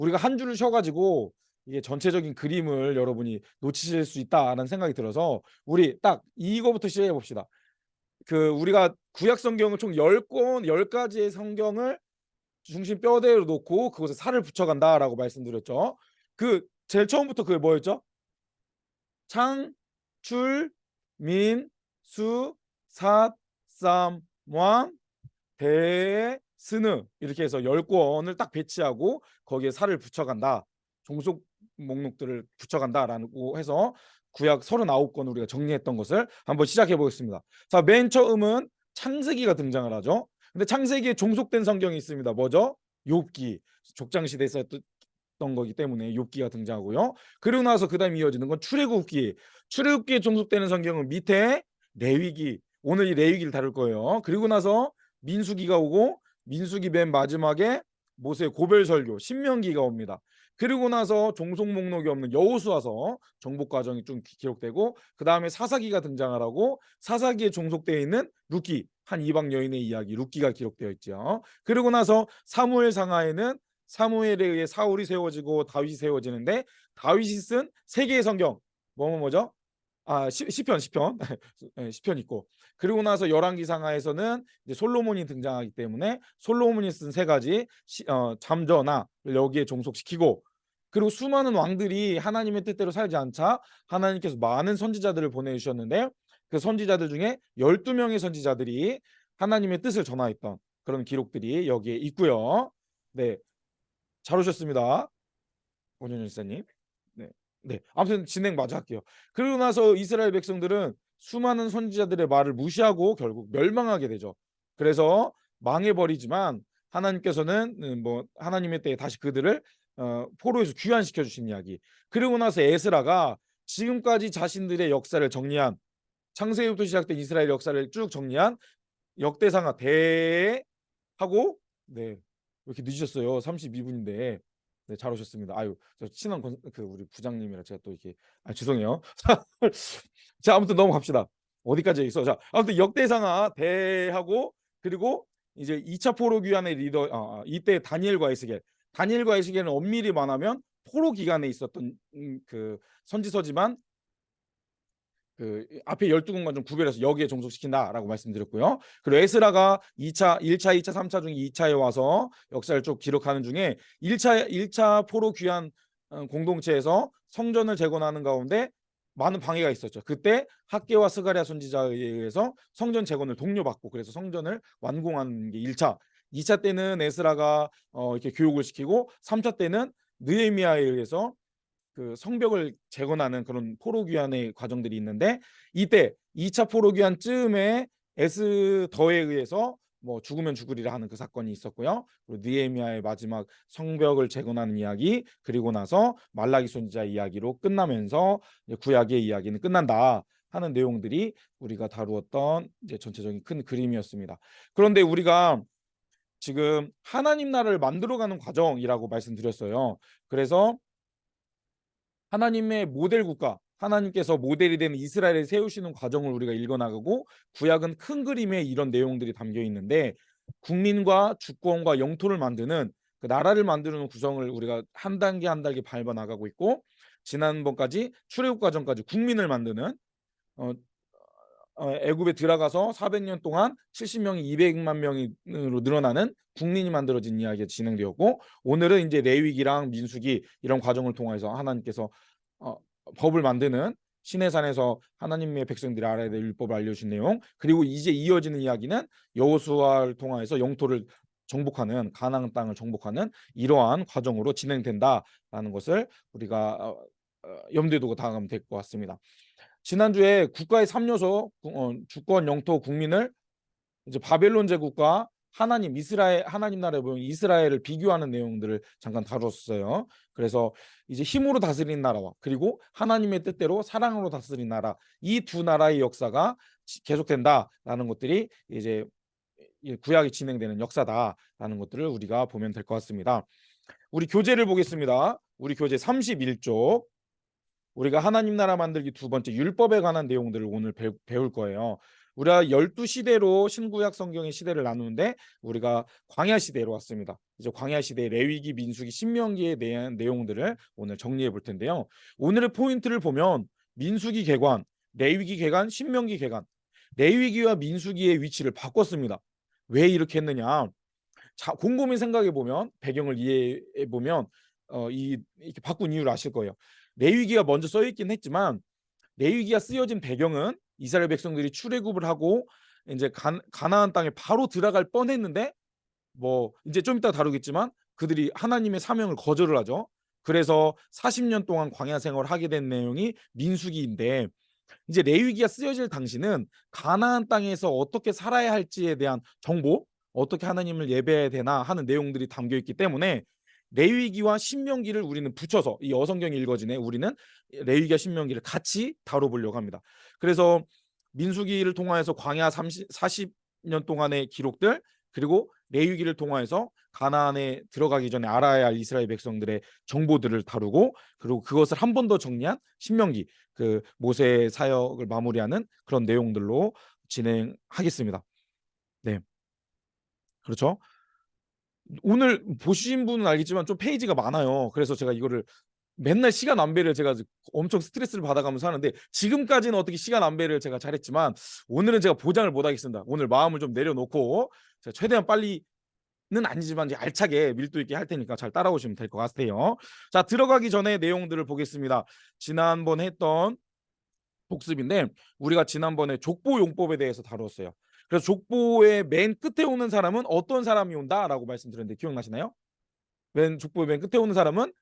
우리가 한 줄을 쉬어가지고 이게 전체적인 그림을 여러분이 놓치실 수 있다라는 생각이 들어서 우리 딱 이거부터 시작해 봅시다. 우리가 구약 성경을 총 10권 10가지의 성경을 중심 뼈대로 놓고 그것에 살을 붙여간다라고 말씀드렸죠. 제일 처음부터 그게 뭐였죠? 창, 출, 민, 수, 삿, 쌈, 왕, 대, 스느 이렇게 해서 10권을 딱 배치하고 거기에 살을 붙여간다. 종속 목록들을 붙여간다라고 해서 구약 39권 우리가 정리했던 것을 한번 시작해 보겠습니다. 자, 맨 처음은 창세기가 등장을 하죠. 근데 창세기에 종속된 성경이 있습니다. 뭐죠? 욥기. 족장 시대에 썼던 거기 때문에 욥기가 등장하고요. 그리고 나서 그다음 이어지는 건 출애굽기. 출애굽기에 종속되는 성경은 밑에 레위기. 오늘 이 레위기를 다룰 거예요. 그리고 나서 민수기가 오고 민수기 맨 마지막에 모세의 고별 설교 신명기가 옵니다. 그리고 나서 종속 목록이 없는 여호수아서 정복 과정이 좀 기록되고 그 다음에 사사기가 등장을 하고 사사기에 종속되어 있는 룻기 한 이방 여인의 이야기 룻기가 기록되어 있죠. 그리고 나서 사무엘 상하에는 사무엘에 의해 사울이 세워지고 다윗이 세워지는데 다윗이 쓴 세 개의 성경 뭐죠? 시편 시편 있고 그리고 나서 열왕기상하에서는 이제 솔로몬이 등장하기 때문에 솔로몬이 쓴 세 가지 잠저나 여기에 종속시키고 그리고 수많은 왕들이 하나님의 뜻대로 살지 않자 하나님께서 많은 선지자들을 보내주셨는데 그 선지자들 중에 12명의 선지자들이 하나님의 뜻을 전하였던 그런 기록들이 여기에 있고요. 네, 잘 오셨습니다. 원현일 사님. 네. 네. 아무튼 진행 마저 할게요. 그러고 나서 이스라엘 백성들은 수많은 선지자들의 말을 무시하고 결국 멸망하게 되죠. 그래서 망해버리지만 하나님께서는 뭐 하나님의 때에 다시 그들을 포로에서 귀환시켜 주신 이야기. 그리고 나서 에스라가 지금까지 자신들의 역사를 정리한 창세기부터 시작된 이스라엘 역사를 쭉 정리한 역대상하 대하고 네. 왜 이렇게 늦으셨어요? 32분인데. 네, 잘 오셨습니다. 아유, 저 친한 우리 부장님이라 제가 또 이렇게 죄송해요. 자, 아무튼 넘어갑시다. 어디까지 있어? 자, 아무튼 역대상하 대하고 그리고 이제 2차 포로 귀환의 리더 이때 다니엘과 에스겔은 엄밀히 말하면 포로 기간에 있었던 그 선지서지만 앞에 12군과 좀 구별해서 여기에 종속시킨다라고 말씀드렸고요. 그리고 에스라가 1차, 2차, 3차 중에 2차에 와서 역사를 쭉 기록하는 중에 1차 포로 귀환 공동체에서 성전을 재건하는 가운데 많은 방해가 있었죠. 그때 학개와 스가랴 선지자에 의해서 성전 재건을 독려받고 그래서 성전을 완공하는 게 1차. 2차 때는 에스라가 이렇게 교육을 시키고 3차 때는 느헤미야에 의해서 그 성벽을 재건하는 그런 포로 귀환의 과정들이 있는데 이때 2차 포로 귀환쯤에 에스더에 의해서 뭐 죽으면 죽으리라 하는 그 사건이 있었고요. 그리고 느헤미야의 마지막 성벽을 재건하는 이야기 그리고 나서 말라기 선지자 이야기로 끝나면서 구약의 이야기는 끝난다 하는 내용들이 우리가 다루었던 이제 전체적인 큰 그림이었습니다. 그런데 우리가 지금 하나님 나라를 만들어가는 과정이라고 말씀드렸어요. 그래서 하나님의 모델 국가, 하나님께서 모델이 되는 이스라엘을 세우시는 과정을 우리가 읽어나가고 구약은 큰 그림에 이런 내용들이 담겨 있는데 국민과 주권과 영토를 만드는 그 나라를 만드는 구성을 우리가 한 단계 한 단계 밟아 나가고 있고 지난번까지 출애굽 과정까지 국민을 만드는 어, 애굽에 들어가서 400년 동안 70명이 200만 명으로 늘어나는 국민이 만들어진 이야기가 진행되었고 오늘은 이제 레위기랑 민수기 이런 과정을 통해서 하나님께서 어, 법을 만드는 시내산에서 하나님의 백성들이 알아야 될 율법을 알려주신 내용 그리고 이제 이어지는 이야기는 여호수아를 통해서 영토를 정복하는 가나안 땅을 정복하는 이러한 과정으로 진행된다라는 것을 우리가 염두에 두고 다가가면 될 것 같습니다. 지난주에 국가의 3요소 주권, 영토, 국민을 이제 바벨론 제국과 하나님 나라에 보면 이스라엘을 비교하는 내용들을 잠깐 다뤘어요. 그래서 이제 힘으로 다스리는 나라와 그리고 하나님의 뜻대로 사랑으로 다스리는 나라 이 두 나라의 역사가 계속된다라는 것들이 이제 구약이 진행되는 역사다라는 것들을 우리가 보면 될 것 같습니다. 우리 교재를 보겠습니다. 우리 교재 31쪽 우리가 하나님 나라 만들기 두 번째 율법에 관한 내용들을 오늘 배울 거예요. 우리가 12시대로 신구약 성경의 시대를 나누는데 우리가 광야 시대로 왔습니다. 이제 광야 시대 레위기, 민수기, 신명기에 대한 내용들을 오늘 정리해 볼 텐데요. 오늘의 포인트를 보면 민수기 개관, 레위기 개관, 신명기 개관, 레위기와 민수기의 위치를 바꿨습니다. 왜 이렇게 했느냐? 자, 곰곰이 생각해 보면, 배경을 이해해 보면 이렇게 바꾼 이유를 아실 거예요. 레위기가 먼저 써 있긴 했지만 레위기가 쓰여진 배경은 이스라엘 백성들이 출애굽을 하고 이제 가나안 땅에 바로 들어갈 뻔했는데, 뭐 이제 좀 이따 다루겠지만 그들이 하나님의 사명을 거절을 하죠. 그래서 40년 동안 광야 생활을 하게 된 내용이 민수기인데, 이제 레위기가 쓰여질 당시는 가나안 땅에서 어떻게 살아야 할지에 대한 정보, 어떻게 하나님을 예배해야 되나 하는 내용들이 담겨 있기 때문에 레위기와 신명기를 우리는 붙여서, 이 어성경이 읽어지네, 우리는 레위기와 신명기를 같이 다뤄보려고 합니다. 그래서 민수기를 통하여서 광야 40년 동안의 기록들, 그리고 레위기를 통하여서 가나안에 들어가기 전에 알아야 할 이스라엘 백성들의 정보들을 다루고, 그리고 그것을 한 번 더 정리한 신명기, 그 모세의 사역을 마무리하는 그런 내용들로 진행하겠습니다. 네, 그렇죠. 오늘 보신 분은 알겠지만 좀 페이지가 많아요. 그래서 제가 이거를 맨날 시간 안배를 제가 엄청 스트레스를 받아가면서 하는데, 지금까지는 어떻게 시간 안배를 제가 잘했지만 오늘은 제가 보장을 못 하겠습니다. 오늘 마음을 좀 내려놓고 제가 최대한 빨리는 아니지만 이제 알차게 밀도 있게 할 테니까 잘 따라오시면 될 것 같아요. 자, 들어가기 전에 내용들을 보겠습니다. 지난번 했던 복습인데, 우리가 지난번에 족보용법에 대해서 다루었어요. 그래서 족보의 맨 끝에 오는 사람은 어떤 사람이 온다라고 말씀드렸는데 기억나시나요? 족보의 맨 끝에 오는 사람은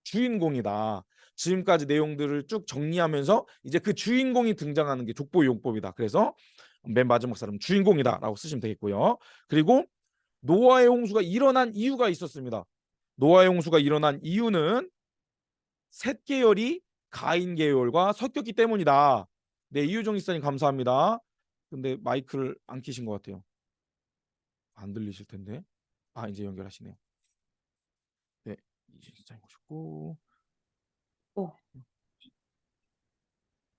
주인공이다. 지금까지 내용들을 쭉 정리하면서 이제 그 주인공이 등장하는 게 족보용법이다. 그래서 맨 마지막 사람은 주인공이다라고 쓰시면 되겠고요. 그리고 노아의 홍수가 일어난 이유가 있었습니다. 노아의 홍수가 일어난 이유는 셋 계열이 가인 계열과 섞였기 때문이다. 네, 이유정 이사님 감사합니다. 근데 마이크를 안 켜신 것 같아요. 안 들리실 텐데. 아, 이제 연결하시네요. 네, 이주정 이사님 오셨고.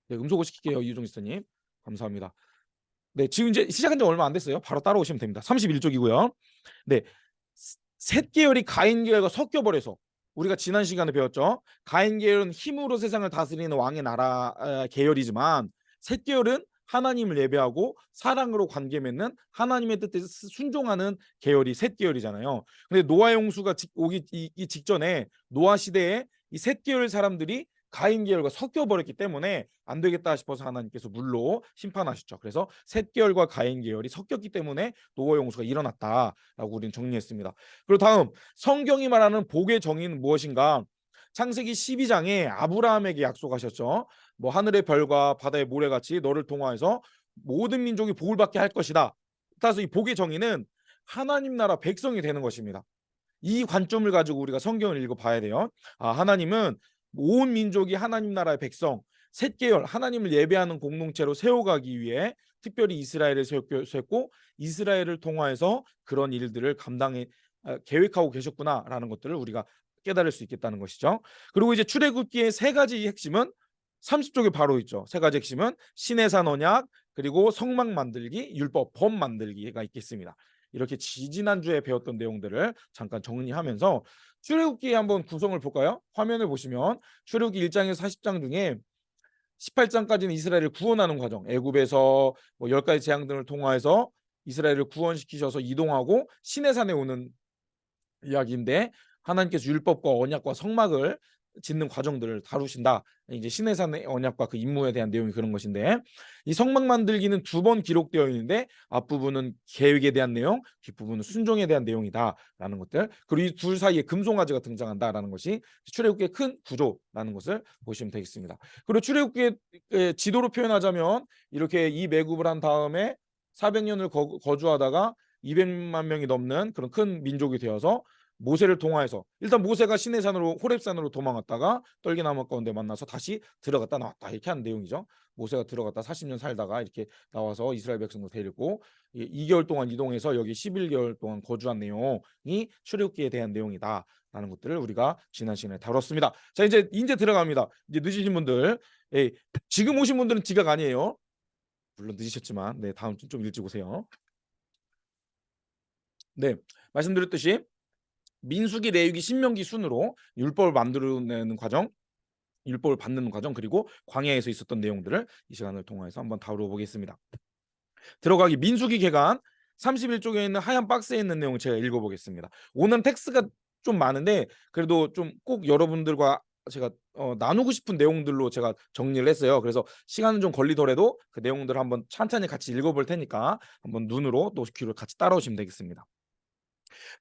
네, 음소거 시킬게요, 이유정 이사님. 감사합니다. 네, 지금 이제 시작한 지 얼마 안 됐어요. 바로 따라오시면 됩니다. 31쪽이고요. 네, 셋 계열이 가인 계열과 섞여버려서, 우리가 지난 시간에 배웠죠. 가인 계열은 힘으로 세상을 다스리는 왕의 나라 계열이지만, 셋 계열은 하나님을 예배하고 사랑으로 관계 맺는, 하나님의 뜻에 순종하는 계열이 셋 계열이잖아요. 근데 노아의 홍수가 오기 직전에 노아 시대에 이 셋 계열 사람들이 가인 계열과 섞여 버렸기 때문에 안 되겠다 싶어서 하나님께서 물로 심판하셨죠. 그래서 셋 계열과 가인 계열이 섞였기 때문에 노아 홍수가 일어났다라고 우리는 정리했습니다. 그리고 다음, 성경이 말하는 복의 정의는 무엇인가? 창세기 12장에 아브라함에게 약속하셨죠. 뭐 하늘의 별과 바다의 모래같이 너를 통하여서 모든 민족이 복을 받게 할 것이다. 따라서 이 복의 정의는 하나님 나라 백성이 되는 것입니다. 이 관점을 가지고 우리가 성경을 읽어봐야 돼요. 하나님은 온 민족이 하나님 나라의 백성, 셋 계열 하나님을 예배하는 공동체로 세워가기 위해 특별히 이스라엘을 세웠고, 이스라엘을 통하여서 그런 일들을 계획하고 계셨구나라는 것들을 우리가 깨달을 수 있겠다는 것이죠. 그리고 이제 출애굽기의 세 가지 핵심은 30쪽에 바로 있죠. 세 가지 핵심은 시내산 언약, 그리고 성막 만들기, 율법, 법 만들기가 있겠습니다. 이렇게 지지난주에 배웠던 내용들을 잠깐 정리하면서 출애굽기 한번 구성을 볼까요? 화면을 보시면 출애굽기 1장에서 40장 중에 18장까지는 이스라엘을 구원하는 과정, 애굽에서 뭐 10가지 재앙 등을 통하여서 이스라엘을 구원시키셔서 이동하고 시내산에 오는 이야기인데, 하나님께서 율법과 언약과 성막을 짓는 과정들을 다루신다. 이제 시내산의 언약과 그 임무에 대한 내용이 그런 것인데, 이 성막 만들기는 두 번 기록되어 있는데 앞부분은 계획에 대한 내용, 뒷부분은 순종에 대한 내용이다라는 것들, 그리고 이 둘 사이에 금송아지가 등장한다라는 것이 출애굽기의 큰 구조라는 것을 보시면 되겠습니다. 그리고 출애굽기의 지도로 표현하자면 이렇게 이 매국을 한 다음에 400년을 거주하다가 200만 명이 넘는 그런 큰 민족이 되어서 모세를 통하여서, 일단 모세가 시내산으로 호렙산으로 도망갔다가 떨기나무 가운데 만나서 다시 들어갔다 나왔다, 이렇게 하는 내용이죠. 모세가 들어갔다 40년 살다가 이렇게 나와서 이스라엘 백성을 데리고 2개월 동안 이동해서 여기 11개월 동안 거주한 내용이 출애굽기에 대한 내용이다라는 것들을 우리가 지난 시간에 다뤘습니다. 자, 이제 들어갑니다. 이제 늦으신 분들, 지금 오신 분들은 지각 아니에요. 물론 늦으셨지만 네, 다음 주 좀 일찍 오세요. 네, 말씀드렸듯이 민수기, 레위기, 신명기 순으로 율법을 만들어내는 과정, 율법을 받는 과정, 그리고 광야에서 있었던 내용들을 이 시간을 통해서 한번 다루어 보겠습니다. 들어가기 민수기 개간 31쪽에 있는 하얀 박스에 있는 내용 제가 읽어보겠습니다. 오늘 텍스트가 좀 많은데 그래도 좀 꼭 여러분들과 제가 나누고 싶은 내용들로 제가 정리를 했어요. 그래서 시간은 좀 걸리더라도 그 내용들을 한번 찬찬히 같이 읽어볼 테니까 한번 눈으로 또 귀로 같이 따라오시면 되겠습니다.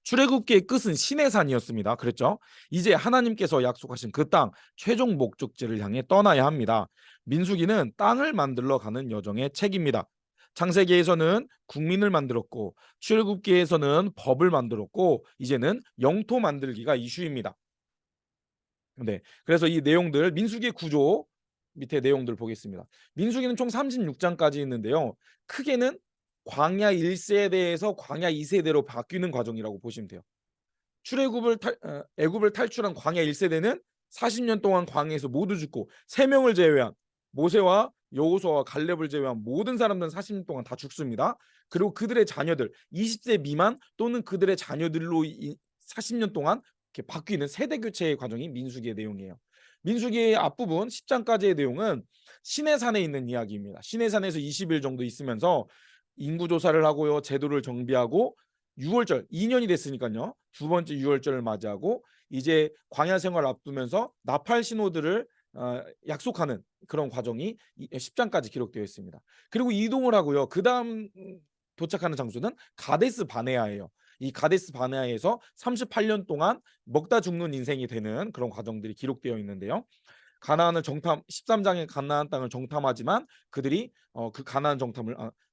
출애굽기의 끝은 시내산이었습니다. 그랬죠? 이제 하나님께서 약속하신 그 땅 최종 목적지를 향해 떠나야 합니다. 민수기는 땅을 만들러 가는 여정의 책입니다. 창세기에서는 국민을 만들었고 출애굽기에서는 법을 만들었고 이제는 영토 만들기가 이슈입니다. 네. 그래서 이 내용들 민수기의 구조 밑에 내용들 보겠습니다. 민수기는 총 36장까지 있는데요. 크게는 광야 1세대에서 광야 2세대로 바뀌는 과정이라고 보시면 돼요. 애굽을 탈출한 광야 1세대는 40년 동안 광야에서 모두 죽고 3명을 제외한 모세와 여호수아와 갈렙을 제외한 모든 사람들은 40년 동안 다 죽습니다. 그리고 그들의 자녀들 20세 미만 또는 그들의 자녀들로 40년 동안 이렇게 바뀌는 세대 교체의 과정이 민수기의 내용이에요. 민수기의 앞부분 10장까지의 내용은 시내산에 있는 이야기입니다. 시내산에서 20일 정도 있으면서 인구 조사를 하고요, 제도를 정비하고 6월절 2년이 됐으니까요. 두 번째 6월절을 맞이하고 이제 광야 생활을 앞두면서 나팔 신호들을 약속하는 그런 과정이 10장까지 기록되어 있습니다. 그리고 이동을 하고요. 그다음 도착하는 장소는 가데스 바네아예요. 이 가데스 바네아에서 38년 동안 먹다 죽는 인생이 되는 그런 과정들이 기록되어 있는데요. 가나안을 정탐 13장의 가나안 땅을 정탐하지만 그들이 그 가나안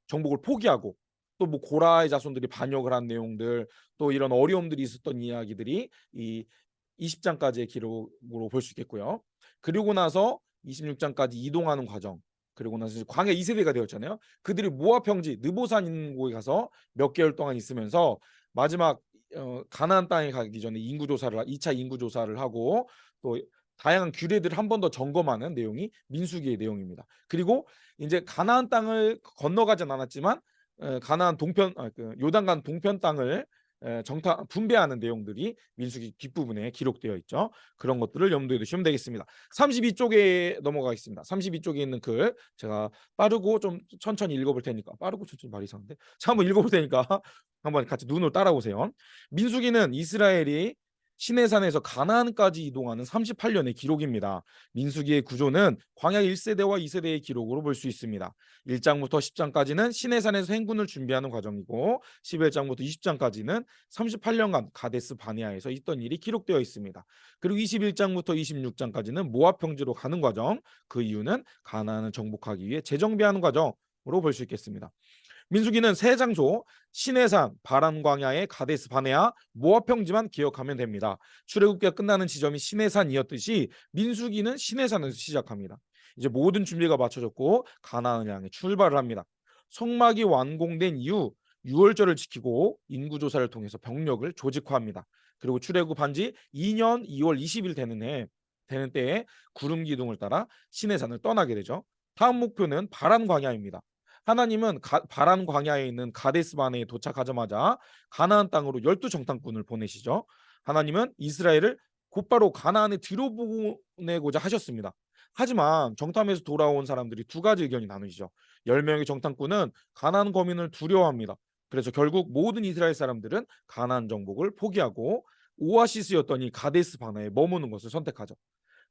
정복을 포기하고 또 뭐 고라의 자손들이 반역을 한 내용들 또 이런 어려움들이 있었던 이야기들이 이 20장까지의 기록으로 볼 수 있겠고요. 그리고 나서 26장까지 이동하는 과정 그리고 나서 광야 2세대가 되었잖아요. 그들이 모압 평지 느보산 있는 곳에 가서 몇 개월 동안 있으면서 마지막 가나안 땅에 가기 전에 2차 인구 조사를 하고 또 다양한 규례들을 한 번 더 점검하는 내용이 민수기의 내용입니다. 그리고 이제 가나안 땅을 건너가진 않았지만 가나안 그 요단강 동편 땅을 분배하는 내용들이 민수기 뒷부분에 기록되어 있죠. 그런 것들을 염두에 두시면 되겠습니다. 32쪽에 넘어가겠습니다. 32쪽에 있는 글 제가 빠르고 좀 천천히 읽어볼 테니까 빠르고 천천히 말이 이상한데 자 한번 읽어볼 테니까 한번 같이 눈으로 따라오세요. 민수기는 이스라엘이 시내산에서 가나안까지 이동하는 38년의 기록입니다. 민수기의 구조는 광야 1세대와 2세대의 기록으로 볼 수 있습니다. 1장부터 10장까지는 시내산에서 행군을 준비하는 과정이고 11장부터 20장까지는 38년간 가데스 바네아에서 있던 일이 기록되어 있습니다. 그리고 21장부터 26장까지는 모압 평지로 가는 과정, 그 이유는 가나안을 정복하기 위해 재정비하는 과정으로 볼 수 있겠습니다. 민수기는 세 장소 시내산, 바람광야의 가데스 바네아, 모압 평지만 기억하면 됩니다. 출애굽기가 끝나는 지점이 시내산이었듯이 민수기는 시내산에서 시작합니다. 이제 모든 준비가 마쳐졌고 가나안을 향해 출발을 합니다. 성막이 완공된 이후 6월절을 지키고 인구조사를 통해서 병력을 조직화합니다. 그리고 출애굽한 지 2년 2월 20일 되는 때에 구름 기둥을 따라 시내산을 떠나게 되죠. 다음 목표는 바람 광야입니다. 하나님은 바람 광야에 있는 가데스 바네에 도착하자마자 가나안 땅으로 12정탐꾼을 보내시죠. 하나님은 이스라엘을 곧바로 가나안에 들여보내고자 하셨습니다. 하지만 정탐에서 돌아온 사람들이 두 가지 의견이 나누시죠. 10명의 정탐꾼은 가나안 거민을 두려워합니다. 그래서 결국 모든 이스라엘 사람들은 가나안 정복을 포기하고 오아시스였던 이 가데스 바네에 머무는 것을 선택하죠.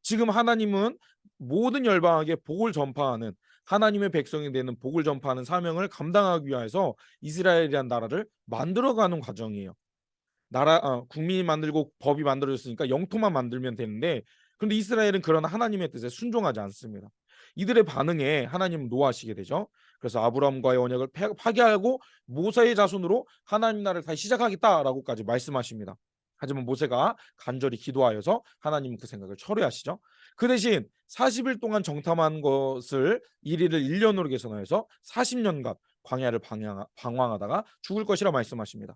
지금 하나님은 모든 열방에게 복을 전파하는 하나님의 백성이 되는 복을 전파하는 사명을 감당하기 위해서 이스라엘이라는 나라를 만들어가는 과정이에요. 국민이 만들고 법이 만들어졌으니까 영토만 만들면 되는데 그런데 이스라엘은 그런 하나님의 뜻에 순종하지 않습니다. 이들의 반응에 하나님은 노하시게 되죠. 그래서 아브라함과의 언약을 파괴하고 모세의 자손으로 하나님 나라를 다시 시작하겠다라고까지 말씀하십니다. 하지만 모세가 간절히 기도하여서 하나님은 그 생각을 철회하시죠. 그 대신 40일 동안 정탐한 것을 일일을 1년으로 계산하여서 40년간 광야를 방황하다가 죽을 것이라 말씀하십니다.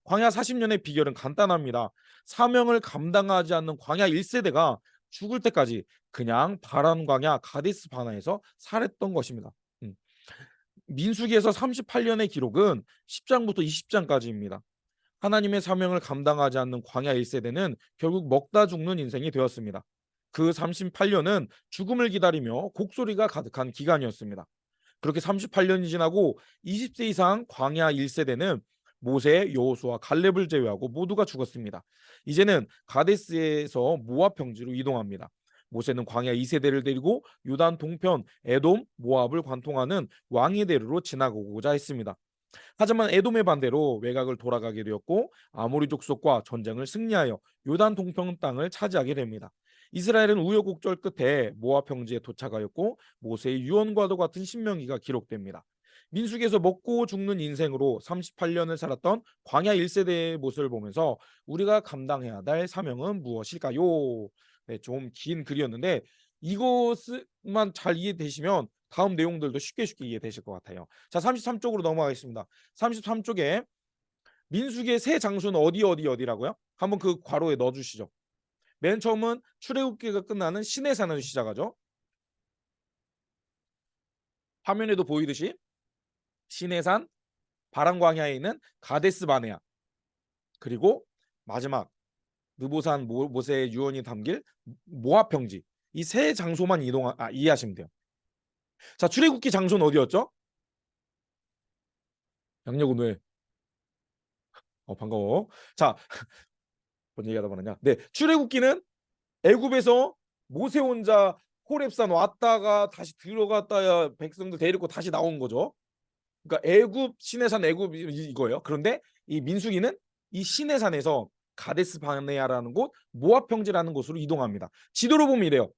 광야 40년의 비결은 간단합니다. 사명을 감당하지 않는 광야 1세대가 죽을 때까지 그냥 바람 광야 가데스 바나에서 살았던 것입니다. 음. 민수기에서 38년의 기록은 10장부터 20장까지입니다. 하나님의 사명을 감당하지 않는 광야 1세대는 결국 먹다 죽는 인생이 되었습니다. 그 38년은 죽음을 기다리며 곡소리가 가득한 기간이었습니다. 그렇게 38년이 지나고 20세 이상 광야 1세대는 모세, 여호수아, 갈렙을 제외하고 모두가 죽었습니다. 이제는 가데스에서 모압 평지로 이동합니다. 모세는 광야 2세대를 데리고 요단 동편 에돔, 모압을 관통하는 왕의 대로로 지나가고자 했습니다. 하지만 에돔의 반대로 외곽을 돌아가게 되었고 아모리 족속과 전쟁을 승리하여 요단 동편 땅을 차지하게 됩니다. 이스라엘은 우여곡절 끝에 모압 평지에 도착하였고 모세의 유언과도 같은 신명기가 기록됩니다. 민수기에서 먹고 죽는 인생으로 38년을 살았던 광야 1세대의 모습을 보면서 우리가 감당해야 할 사명은 무엇일까요? 네, 좀 긴 글이었는데 이것만 잘 이해되시면 다음 내용들도 쉽게 이해되실 것 같아요. 자, 33쪽으로 넘어가겠습니다. 33쪽에 민수기의 세 장소는 어디라고요? 한번 그 괄호에 넣어 주시죠. 맨 처음은 출애굽기가 끝나는 시내산을 시작하죠. 화면에도 보이듯이 시내산, 바람광야에 있는 가데스 바네아, 그리고 마지막 느보산 모세의 유언이 담길 모압 평지, 이 세 장소만 이해하시면 돼요. 자, 출애굽기 장소는 어디였죠? 양력은 왜? 반가워. 자, 뭔 얘기하다 말았냐? 네, 출애굽기는 애굽에서 모세 혼자 호렙산 왔다가 다시 들어갔다야 백성들 데리고 다시 나온 거죠. 그러니까 애굽 시내산 애굽 이거예요. 그런데 이 민수기는 이 시내산에서 가데스 바네아라는 곳, 모압 평지라는 곳으로 이동합니다. 지도로 보면 이래요.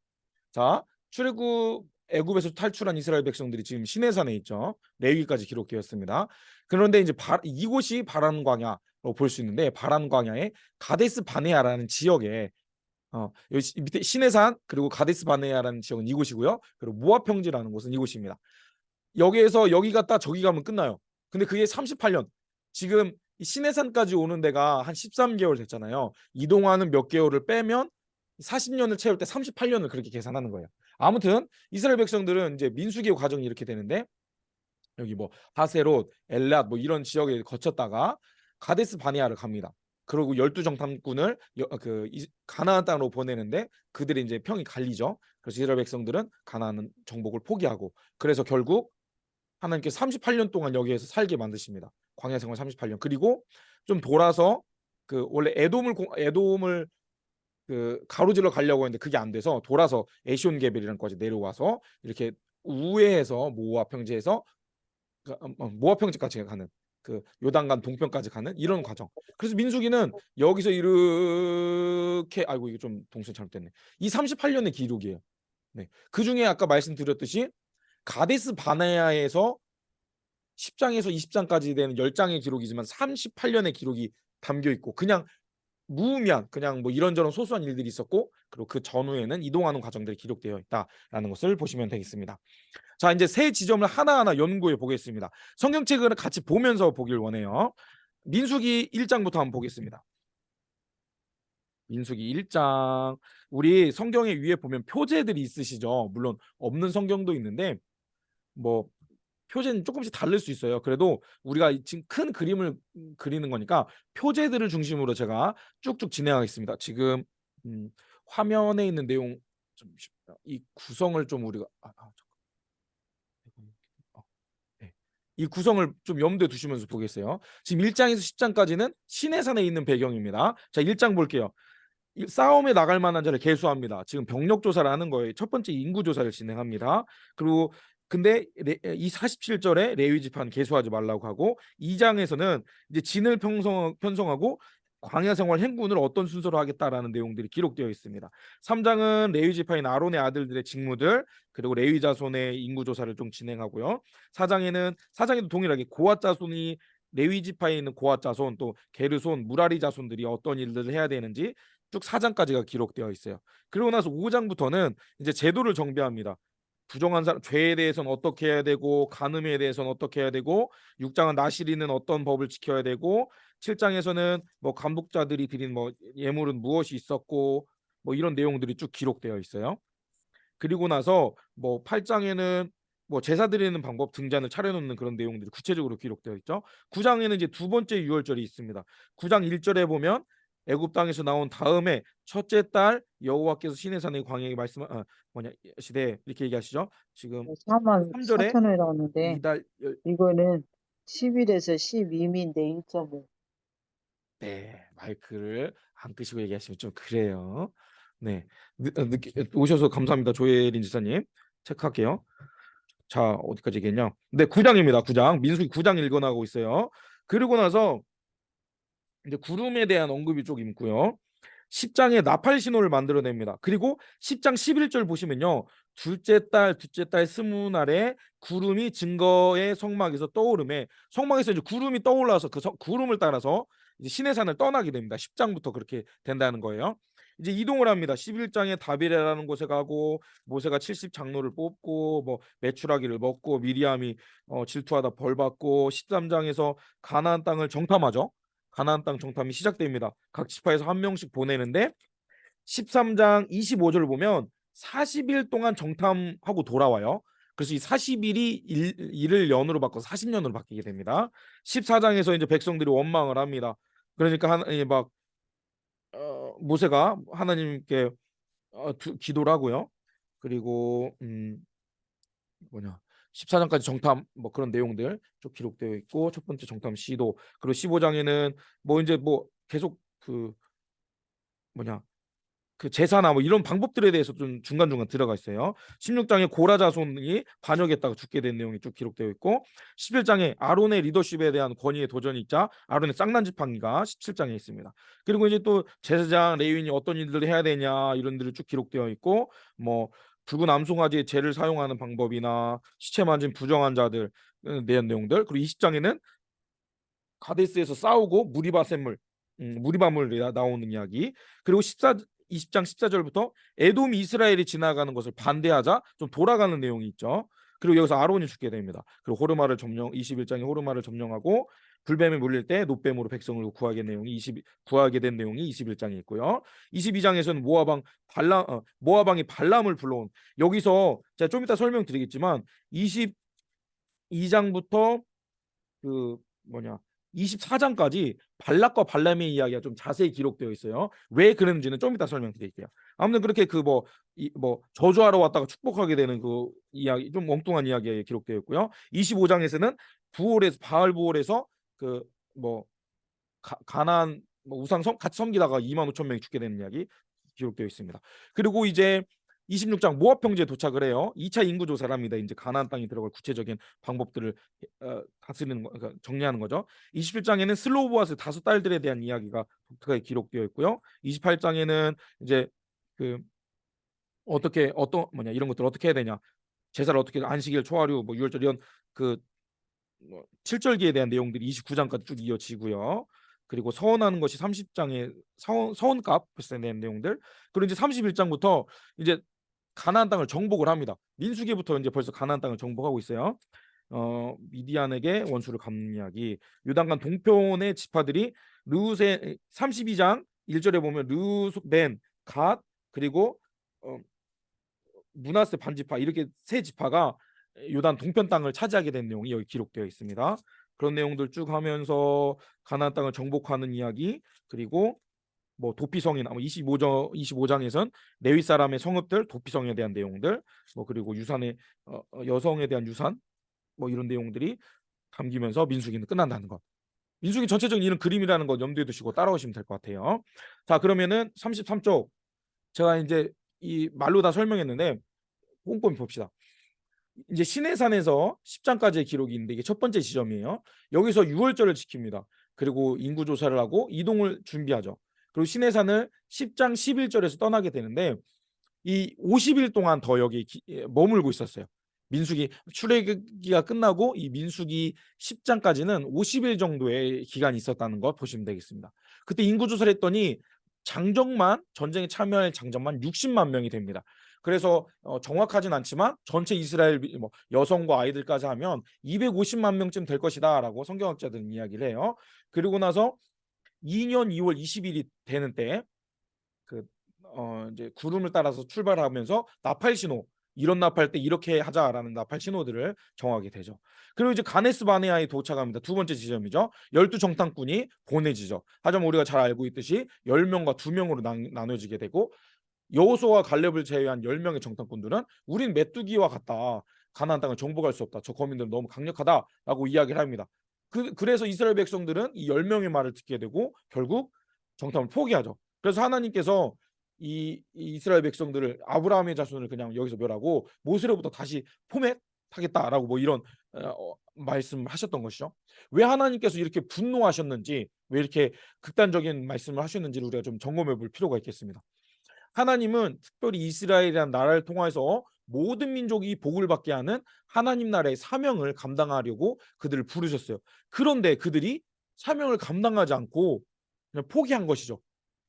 자, 출애굽 애굽에서 탈출한 이스라엘 백성들이 지금 시내산에 있죠. 레위기까지 기록되었습니다. 그런데 이제 이곳이 바란 광야로 볼 수 있는데 바란 광야의 가데스 바네아라는 지역에 여기 밑에 시내산 그리고 가데스 바네아라는 지역은 이곳이고요. 그리고 모압 평지라는 곳은 이곳입니다. 여기에서 여기 갔다 저기 가면 끝나요. 근데 그게 38년. 지금 시내산까지 오는 데가 한 13개월 됐잖아요. 이동하는 몇 개월을 빼면 40년을 채울 때 38년을 그렇게 계산하는 거예요. 아무튼 이스라엘 백성들은 이제 민수기의 과정이 이렇게 되는데 여기 뭐 하세롯, 엘랏 뭐 이런 지역에 거쳤다가 가데스 바네아를 갑니다. 그리고 12정탐꾼을 가나안 땅으로 보내는데 그들이 이제 평이 갈리죠. 그래서 이스라엘 백성들은 가나안 정복을 포기하고 그래서 결국 하나님께서 38년 동안 여기에서 살게 만드십니다. 광야 생활 38년. 그리고 좀 돌아서 그 원래 에돔을 그 가로질러 가려고 했는데 그게 안 돼서 돌아서 에시온 게벨이라는 곳에 내려와서 이렇게 우회해서 모압 평지에서 모압 평지까지 가는 그 요단강 동편까지 가는 이런 과정. 그래서 민수기는 여기서 이렇게 아이고 이게 좀 동선 잘못됐네. 이 38년의 기록이에요. 네. 그 중에 아까 말씀드렸듯이 가데스 바네아에서 10장에서 20장까지 되는 10장의 기록이지만 38년의 기록이 담겨 있고 그냥 무의미한 그냥 뭐 이런저런 소소한 일들이 있었고 그리고 그 전후에는 이동하는 과정들이 기록되어 있다라는 것을 보시면 되겠습니다. 자, 이제 세 지점을 하나하나 연구해 보겠습니다. 성경책을 같이 보면서 보길 원해요. 민수기 1장부터 한번 보겠습니다. 민수기 1장. 우리 성경의 위에 보면 표제들이 있으시죠. 물론 없는 성경도 있는데 뭐 표제는 조금씩 다를 수 있어요. 그래도 우리가 지금 큰 그림을 그리는 거니까 표제들을 중심으로 제가 쭉쭉 진행하겠습니다. 지금 화면에 있는 내용 이 구성을 좀 우리가 네. 이 구성을 좀 염두에 두시면서 보겠어요. 지금 1장에서 10장까지는 시내산에 있는 배경입니다. 자, 1장 볼게요. 싸움에 나갈 만한 자를 계수합니다. 지금 병력 조사를 하는 거예요. 첫 번째 인구 조사를 진행합니다. 그리고 근데 이 47절에 레위 지파는 계수하지 말라고 하고 2장에서는 이제 진을 편성하고 광야 생활 행군을 어떤 순서로 하겠다라는 내용들이 기록되어 있습니다. 3장은 레위 지파인 아론의 아들들의 직무들 그리고 레위 자손의 인구 조사를 좀 진행하고요. 4장에도 동일하게 고앗 자손이 레위 지파에 있는 고앗 자손 또 게르손 무라리 자손들이 어떤 일들을 해야 되는지 쭉 4장까지가 기록되어 있어요. 그리고 나서 5장부터는 이제 제도를 정비합니다. 부정한 사람 죄에 대해서는 어떻게 해야 되고 간음에 대해서는 어떻게 해야 되고 6장은 나시리는 어떤 법을 지켜야 되고 7장에서는 뭐 간복자들이 드린 뭐 예물은 무엇이 있었고 뭐 이런 내용들이 쭉 기록되어 있어요. 그리고 나서 뭐 8장에는 뭐 제사 드리는 방법, 등잔을 차려놓는 그런 내용들이 구체적으로 기록되어 있죠. 9장에는 이제 두 번째 유월절이 있습니다. 9장 1절에 보면 애굽 땅에서 나온 다음에 첫째 달 여호와께서 시내산의 광야에 말씀 뭐냐 시대 이렇게 얘기하시죠. 지금 4만 3절에 4천원이라고 하는데 이달 이거는 10일에서 12일인데 1.5. 네, 마이크를 안 끄시고 얘기하시면 좀 그래요. 네, 오셔서 감사합니다. 조혜린 지사님. 체크할게요. 자, 어디까지 얘기했냐? 네, 9장입니다. 9장. 민수기 9장 읽어나가고 있어요. 그리고 나서 이제 구름에 대한 언급이 좀 있고요. 10장에 나팔 신호를 만들어냅니다. 그리고 10장 11절 보시면요. 둘째 달 스무 날에 구름이 증거의 성막에서 떠오름에 성막에서 이제 구름이 떠올라서 그 구름을 따라서 이제 시내산을 떠나게 됩니다. 10장부터 그렇게 된다는 거예요. 이제 이동을 합니다. 11장에 다비레라는 곳에 가고 모세가 70장로를 뽑고 뭐 메추라기를 먹고 미리암이 질투하다 벌 받고 13장에서 가나안 땅을 정탐하죠. 가나안 땅 정탐이 시작됩니다. 각 지파에서 한 명씩 보내는데 13장 25절을 보면 40일 동안 정탐하고 돌아와요. 그래서 이 40일이 일을 년으로 바꿔 40년으로 바뀌게 됩니다. 14장에서 이제 백성들이 원망을 합니다. 그러니까 막 모세가 하나님께 기도를 하고요. 그리고 뭐냐 14장까지 정탐 뭐 그런 내용들 좀 기록되어 있고 첫 번째 정탐 시도 그리고 15장에는 뭐 이제 뭐 계속 그 뭐냐 그 제사나 뭐 이런 방법들에 대해서 좀 중간중간 들어가 있어요. 16장에 고라 자손이 반역했다가 죽게 된 내용이 쭉 기록되어 있고 11장에 아론의 리더십에 대한 권위의 도전이 있자 아론의 쌍난 지팡이가 17장에 있습니다. 그리고 이제 또 제사장 레위인이 어떤 일들을 해야 되냐 이런 들이 쭉 기록되어 있고 뭐 붉은 암송아지의 재를 사용하는 방법이나 시체 만진 부정한 자들 대한 내용들 그리고 20장에는 가데스에서 싸우고 무리바물이 나오는 이야기 그리고 20장 14절부터 에돔이 이스라엘이 지나가는 것을 반대하자 좀 돌아가는 내용이 있죠. 그리고 여기서 아론이 죽게 됩니다. 그리고 호르마를 점령 21장에 호르마를 점령하고 불뱀에 물릴 때 노뱀으로 백성을 구하게 된 내용이 21장에 있고요. 22장에서는 모아방이 발람을 불러온 여기서 제가 좀 이따 설명드리겠지만 22장부터 그 뭐냐 24장까지 발락과 발람의 이야기가 좀 자세히 기록되어 있어요. 왜 그랬는지는 좀 이따 설명드릴게요. 아무튼 그렇게 그 뭐 저주하러 왔다가 축복하게 되는 그 이야기 좀 엉뚱한 이야기가 기록되어 있고요. 25장에서는 부올에서 바알 부올에서 그 뭐 가나안 뭐 우상성 같이 섬기다가 2만 5천 명이 죽게 되는 이야기 기록되어 있습니다. 그리고 이제 26장 모압 평지에 도착을 해요. 2차 인구 조사를 합니다. 이제 가나안 땅이 들어갈 구체적인 방법들을 다스리는 그러니까 정리하는 거죠. 27장에는 슬로보아스 다섯 딸들에 대한 이야기가 독특하게 기록되어 있고요. 28장에는 이제 그 이런 것들 어떻게 해야 되냐, 제사를 어떻게 안식일, 초하루, 뭐 유월절 이런 그 칠절기에 대한 내용들이 29장까지 쭉 이어지고요. 그리고 서원하는 것이 30장에 서원값 대한 내용들. 그리고 이제 31장부터 이제 가나안 땅을 정복을 합니다. 민수기부터 이제 벌써 가나안 땅을 정복하고 있어요. 미디안에게 원수를 갚는 이야기. 요단강 동편의 지파들이 르우세 32장 1절에 보면 르우벤, 갓 그리고 므낫세 반지파 이렇게 세 지파가 요단 동편 땅을 차지하게 된 내용이 여기 기록되어 있습니다. 그런 내용들 쭉 하면서 가나안 땅을 정복하는 이야기 그리고 뭐 도피성이나 뭐 25장에선 레위 사람의 성읍들 도피성에 대한 내용들 뭐 그리고 유산의 여성에 대한 유산 뭐 이런 내용들이 담기면서 민수기는 끝난다는 것. 민수기 전체적인 이런 그림이라는 것 염두에 두시고 따라오시면 될 것 같아요. 자 그러면은 33쪽 제가 이제 이 말로 다 설명했는데 꼼꼼히 봅시다. 이제 시내산에서 10장까지의 기록이 있는데 이게 첫 번째 지점이에요. 여기서 유월절을 지킵니다. 그리고 인구 조사를 하고 이동을 준비하죠. 그리고 시내산을 10장 11절에서 떠나게 되는데 이 50일 동안 더 여기 머물고 있었어요. 민수기 출애굽기가 끝나고 이 민수기 10장까지는 50일 정도의 기간이 있었다는 거 보시면 되겠습니다. 그때 인구 조사를 했더니 전쟁에 참여할 장정만 60만 명이 됩니다. 그래서 정확하진 않지만 전체 이스라엘 뭐 여성과 아이들까지 하면 250만 명쯤 될 것이다라고 성경학자들은 이야기를 해요. 그리고 나서 2년 2월 20일이 되는 때 이제 구름을 따라서 출발하면서 나팔 신호 이런 납할 때 이렇게 하자라는 납할 신호들을 정하게 되죠. 그리고 이제 가네스 바네아에 도착합니다. 두 번째 지점이죠. 12정탐꾼이 보내지죠. 하지만 우리가 잘 알고 있듯이 10명과 2명으로 나눠지게 되고, 여호수아와 갈렙을 제외한 10명의 정탐꾼들은 우린 메뚜기와 같다. 가나안 땅을 정복할 수 없다. 저 거민들은 너무 강력하다라고 이야기를 합니다. 그래서 이스라엘 백성들은 이 10명의 말을 듣게 되고 결국 정탐을 포기하죠. 그래서 하나님께서 이 이스라엘 백성들을, 아브라함의 자손을 그냥 여기서 멸하고 모세로부터 다시 포맷하겠다라고 뭐 이런 말씀하셨던 것이죠. 왜 하나님께서 이렇게 분노하셨는지, 왜 이렇게 극단적인 말씀을 하셨는지를 우리가 좀 점검해 볼 필요가 있겠습니다. 하나님은 특별히 이스라엘이라는 나라를 통해서 모든 민족이 복을 받게 하는 하나님 나라의 사명을 감당하려고 그들을 부르셨어요. 그런데 그들이 사명을 감당하지 않고 그냥 포기한 것이죠.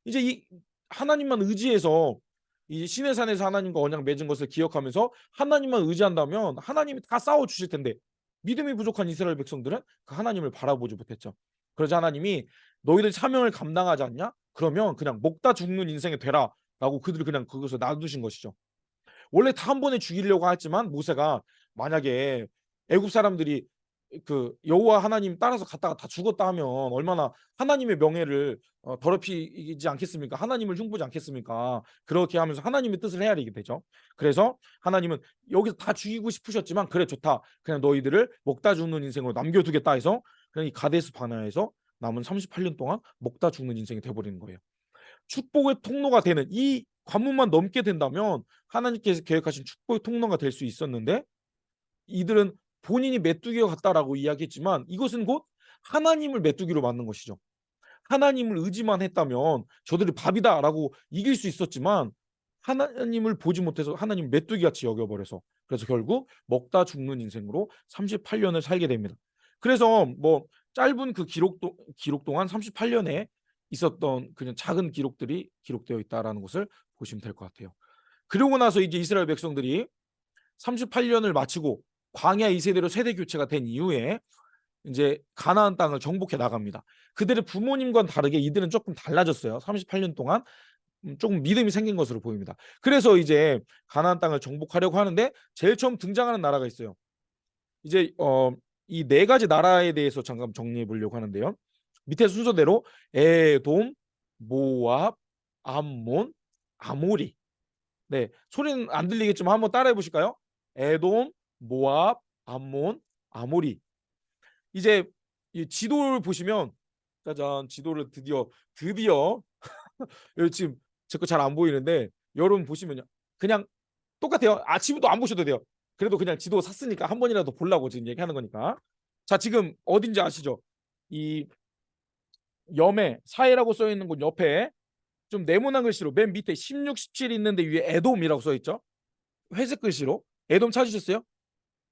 이제 이 하나님만 의지해서 이 신의 산에서 하나님과 언약 맺은 것을 기억하면서 하나님만 의지한다면 하나님이 다 싸워 주실 텐데, 믿음이 부족한 이스라엘 백성들은 그 하나님을 바라보지 못했죠. 그러자 하나님이 너희들 사명을 감당하지 않냐? 그러면 그냥 먹다 죽는 인생이 되라 라고 그들을 그냥 거기서 놔두신 것이죠. 원래 다 한 번에 죽이려고 했지만 모세가, 만약에 애굽 사람들이 그 여호와 하나님 따라서 갔다가 다 죽었다 하면 얼마나 하나님의 명예를 더럽히지 않겠습니까? 하나님을 흉보지 않겠습니까? 그렇게 하면서 하나님의 뜻을 헤아리게 되죠. 그래서 하나님은 여기서 다 죽이고 싶으셨지만, 그래 좋다, 그냥 너희들을 먹다 죽는 인생으로 남겨두겠다 해서 그냥 이 가데스 바네아에서 남은 38년 동안 먹다 죽는 인생이 돼버리는 거예요. 축복의 통로가 되는 이 관문만 넘게 된다면 하나님께서 계획하신 축복의 통로가 될 수 있었는데, 이들은 본인이 메뚜기와 같다라고 이야기했지만 이것은 곧 하나님을 메뚜기로 만든 것이죠. 하나님을 의지만 했다면 저들이 밥이다라고 이길 수 있었지만, 하나님을 보지 못해서 하나님 메뚜기같이 여겨버려서, 그래서 결국 먹다 죽는 인생으로 38년을 살게 됩니다. 그래서 뭐 짧은 그 기록 동안 38년에 있었던 그냥 작은 기록들이 기록되어 있다라는 것을 보시면 될 것 같아요. 그러고 나서 이제 이스라엘 백성들이 38년을 마치고 광야 2세대로 세대 교체가 된 이후에 이제 가나안 땅을 정복해 나갑니다. 그들의 부모님과는 다르게 이들은 조금 달라졌어요. 38년 동안 조금 믿음이 생긴 것으로 보입니다. 그래서 이제 가나안 땅을 정복하려고 하는데 제일 처음 등장하는 나라가 있어요. 이제 이 네 가지 나라에 대해서 잠깐 정리해 보려고 하는데요. 밑에 순서대로 에돔, 모압, 암몬, 아모리. 네, 소리는 안 들리겠지만 한번 따라해 보실까요? 에돔, 모압, 암몬, 아모리. 이제 이 지도를 보시면, 짜잔, 지도를 드디어 여기 지금 제 거 잘 안 보이는데, 여러분 보시면요, 그냥 똑같아요. 지금도 안 보셔도 돼요. 그래도 그냥 지도 샀으니까 한 번이라도 보려고 지금 얘기하는 거니까. 자, 지금 어딘지 아시죠? 이 염해 사해라고 써 있는 곳 옆에 좀 네모난 글씨로 맨 밑에 16, 17 있는데 위에 에돔이라고 써 있죠? 회색 글씨로 에돔 찾으셨어요?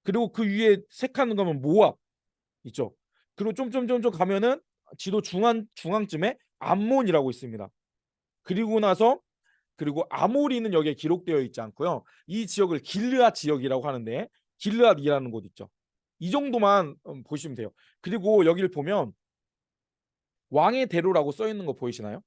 그리고 그 위에 색하는 거면 모압 있죠? 그리고 좀 가면은 지도 중앙쯤에 암몬이라고 있습니다. 그리고 나서, 그리고 아모리는 여기에 기록되어 있지 않고요. 이 지역을 길르앗 지역이라고 하는데, 길르앗이라는 곳 있죠. 이 정도만 보시면 돼요. 그리고 여기를 보면 왕의 대로라고 써 있는 거 보이시나요?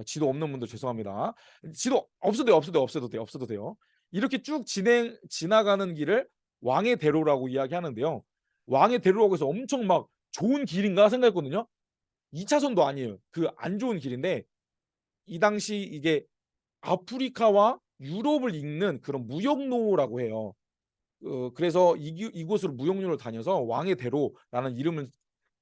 지도 없는 분들 죄송합니다. 지도 없어도 돼요. 이렇게 쭉 지나가는 길을 왕의 대로라고 이야기하는데요. 왕의 대로라고 해서 엄청 막 좋은 길인가 생각했거든요. 2차선도 아니에요. 그 안 좋은 길인데, 이 당시 이게 아프리카와 유럽을 잇는 그런 무역로라고 해요. 그래서 이곳으로 무역로를 다녀서 왕의 대로라는 이름을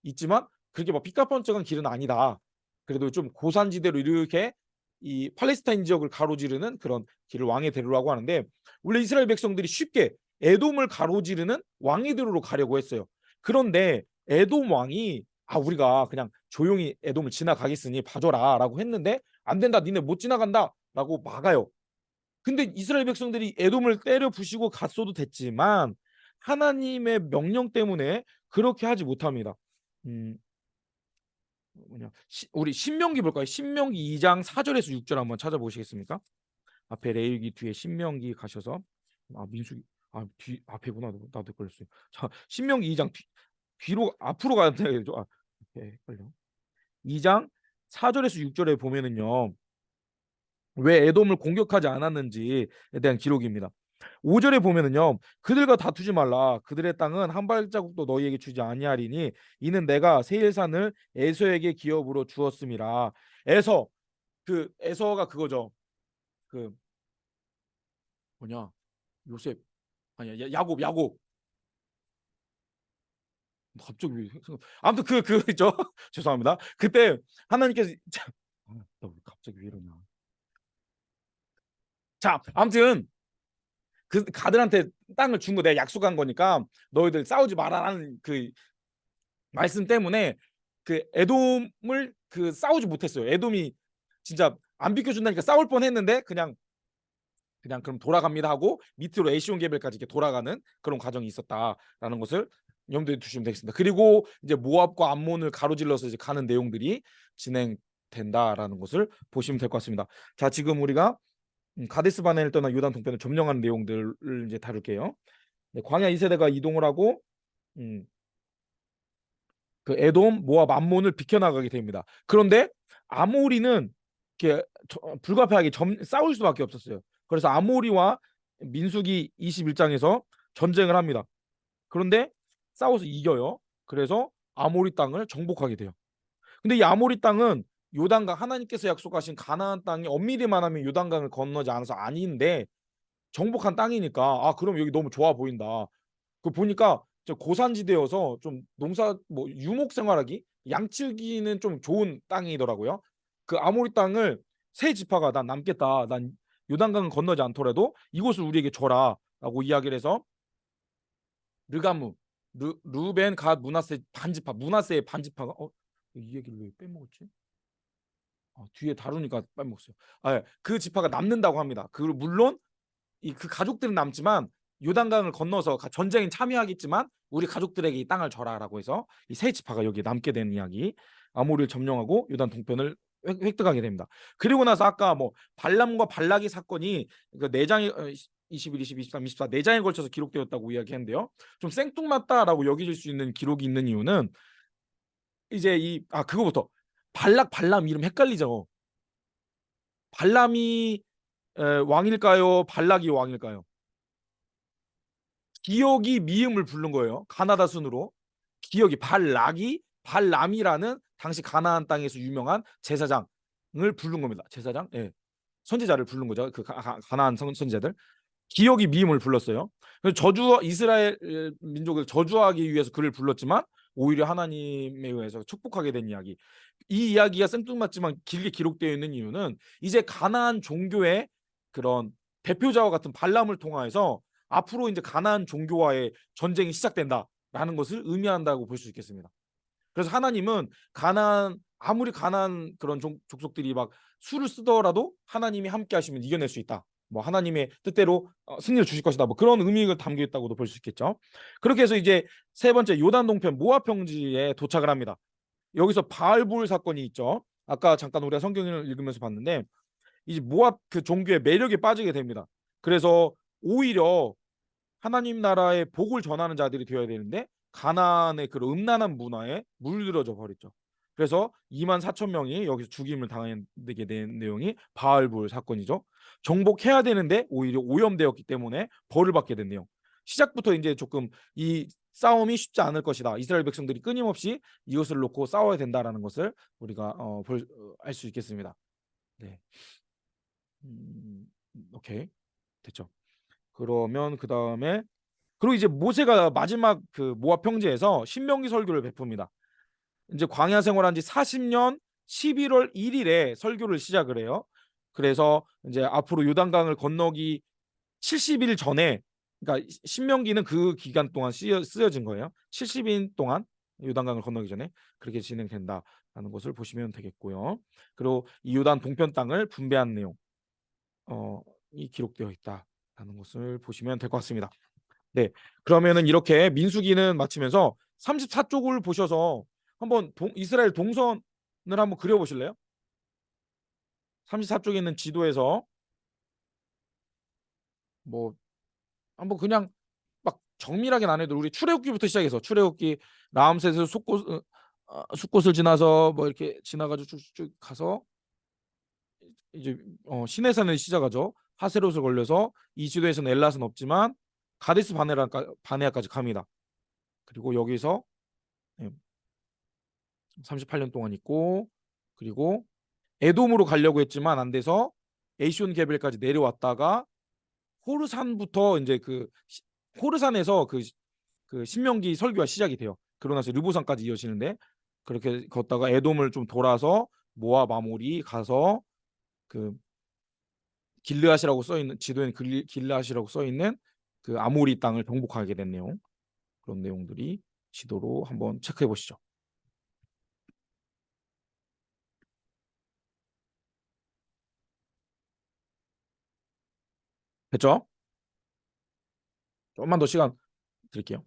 있지만, 그렇게 막 삐까뻔쩍한 길은 아니다. 그래도 좀 고산지대로 이렇게 이 팔레스타인 지역을 가로지르는 그런 길을 왕의 대로라고 하는데, 원래 이스라엘 백성들이 쉽게 에돔을 가로지르는 왕의 대로로 가려고 했어요. 그런데 에돔 왕이, 우리가 그냥 조용히 에돔을 지나가겠으니 봐줘라 라고 했는데, 안 된다, 니네 못 지나간다 라고 막아요. 근데 이스라엘 백성들이 에돔을 때려 부시고 갔어도 됐지만 하나님의 명령 때문에 그렇게 하지 못합니다. 음, 우리 신명기 볼까요? 신명기 2장 4절에서 6절 한번 찾아보시겠습니까? 앞에 레위기 뒤에 신명기 가셔서, 민수기, 뒤 앞에구나. 나도 걸렸어요. 자, 신명기 2장 뒤로 앞으로 가야 되죠. 헷갈려. 2장 4절에서 6절에 보면은요, 왜 에돔을 공격하지 않았는지에 대한 기록입니다. 5절에 보면은요. 그들과 다투지 말라. 그들의 땅은 한 발자국도 너희에게 주지 아니하리니 이는 내가 세일산을 에서에게 기업으로 주었음이라. 에서, 그 에서가 그거죠. 그 뭐냐? 요셉 아니야. 야곱. 갑자기 아무튼 그저 죄송합니다. 그때 하나님께서 참, 나 갑자기 왜 이러냐. 자, 아무튼 그 가들한테 땅을 준 거 내가 약속한 거니까 너희들 싸우지 마라라는 그 말씀 때문에 그 에돔을 그 싸우지 못했어요. 에돔이 진짜 안 비켜준다니까 싸울 뻔했는데 그냥 그럼 돌아갑니다 하고 밑으로 에시온 게벨까지 이렇게 돌아가는 그런 과정이 있었다라는 것을 염두에 두시면 되겠습니다. 그리고 이제 모압과 암몬을 가로질러서 이제 가는 내용들이 진행된다라는 것을 보시면 될 것 같습니다. 자, 지금 우리가 가데스 바네를 떠나 요단 동편을 점령하는 내용들을 이제 다룰게요. 네, 광야 2세대가 이동을 하고 음, 그 에돔, 모압, 암몬을 비켜나가게 됩니다. 그런데 아모리는 이렇게 불가피하게 싸울 수밖에 없었어요. 그래서 아모리와 민수기 21장에서 전쟁을 합니다. 그런데 싸워서 이겨요. 그래서 아모리 땅을 정복하게 돼요. 근데 이 아모리 땅은 요단강 하나님께서 약속하신 가나안 땅이 엄밀히만 하면 요단강을 건너지 않아서 아닌데 정복한 땅이니까 아 그럼 여기 너무 좋아 보인다. 그 보니까 저 고산지대여서 좀 농사 뭐 유목 생활하기 양치기는 좀 좋은 땅이더라고요. 그 아모리 땅을 세 지파가 난 남겠다. 난 요단강을 건너지 않더라도 이곳을 우리에게 줘라라고 이야기를 해서 르가무, 루벤, 갓, 문하세 반지파, 문하세의 반지파가 이 얘기를 왜 빼먹었지? 뒤에 다루니까 빼먹었어요. 예, 그 지파가 남는다고 합니다. 그 물론 그 가족들은 남지만 요단강을 건너서 전쟁에 참여하겠지만 우리 가족들에게 이 땅을 줘라라고 해서 이 세 지파가 여기 남게 되는 이야기. 아모리를 점령하고 요단 동편을 획득하게 됩니다. 그리고 나서 아까 뭐 발람과 발락의 사건이 그 4장에 21, 22, 23, 24 4장에 걸쳐서 기록되었다고 이야기했는데요. 좀 생뚱맞다라고 여겨질 수 있는 기록이 있는 이유는 이제 그거부터 발락 발람 이름 헷갈리죠. 발람이 왕일까요? 발락이 왕일까요? 기억이 미음을 부른 거예요. 가나다 순으로. 기억이 발람이라는 당시 가나안 땅에서 유명한 제사장을 부른 겁니다. 제사장? 예. 선지자를 부른 거죠. 그 가나안 선지자들. 기억이 미음을 불렀어요. 이스라엘 민족을 저주하기 위해서 그를 불렀지만 오히려 하나님에 의해서 축복하게 된 이야기. 이 이야기가 생뚱맞지만 길게 기록되어 있는 이유는 이제 가나안 종교의 그런 대표자와 같은 발람을 통하여서 앞으로 이제 가나안 종교와의 전쟁이 시작된다라는 것을 의미한다고 볼 수 있겠습니다. 그래서 하나님은 아무리 가나안 그런 족속들이 막 수를 쓰더라도 하나님이 함께 하시면 이겨낼 수 있다. 뭐 하나님의 뜻대로 승리를 주실 것이다. 뭐 그런 의미가 담겨 있다고도 볼 수 있겠죠. 그렇게 해서 이제 세 번째 요단 동편 모압 평지에 도착을 합니다. 여기서 바알볼 사건이 있죠. 아까 잠깐 우리가 성경을 읽으면서 봤는데 이제 모압 그 종교의 매력에 빠지게 됩니다. 그래서 오히려 하나님 나라의 복을 전하는 자들이 되어야 되는데 가나안의 그 음란한 문화에 물들어져 버렸죠. 그래서 2만 4천 명이 여기서 죽임을 당하게 된 내용이 바알볼 사건이죠. 정복해야 되는데 오히려 오염되었기 때문에 벌을 받게 된 내용. 시작부터 이제 조금 이 싸움이 쉽지 않을 것이다. 이스라엘 백성들이 끊임없이 이것을 놓고 싸워야 된다라는 것을 우리가 알 수 있겠습니다. 네. 오케이. 됐죠. 그러면 그 다음에 그리고 이제 모세가 마지막 그 모압 평지에서 신명기 설교를 베풉니다. 이제 광야 생활한 지 40년 11월 1일에 설교를 시작을 해요. 그래서 이제 앞으로 요단강을 건너기 70일 전에 그러니까 신명기는 그 기간 동안 쓰여진 거예요. 70일 동안 요단강을 건너기 전에 그렇게 진행된다라는 것을 보시면 되겠고요. 그리고 이 요단 동편 땅을 분배한 내용 이 기록되어 있다라는 것을 보시면 될 것 같습니다. 네, 그러면은 이렇게 민수기는 마치면서 34쪽을 보셔서 한번 이스라엘 동선을 한번 그려보실래요? 34쪽에 있는 지도에서 뭐 한번 그냥 막 정밀하게는 안 해도 우리 출애굽기부터 시작해서 출애굽기 라암셋에서 숫곳을 지나서 뭐 이렇게 지나가지고 쭉쭉 가서 이제 시내산을 시작하죠. 하세롯을 걸려서 이 지도에서는 엘랏은 없지만 가데스 바네아까지 갑니다. 그리고 여기서 38년 동안 있고, 그리고 에돔으로 가려고 했지만 안 돼서 에이시온 게벨까지 내려왔다가 호르산부터 이제 호르산에서 그 신명기 설교가 시작이 돼요. 그러고 나서 르보산까지 이어지는데, 그렇게 걷다가 에돔을 좀 돌아서 모압 아모리 가서 그 길르앗이라고 써 있는 지도에는 길르앗이라고 써 있는 그 아모리 땅을 정복하게 된 내용, 그런 내용들이 지도로 한번 체크해 보시죠. 됐죠? 조금만 더 시간 드릴게요.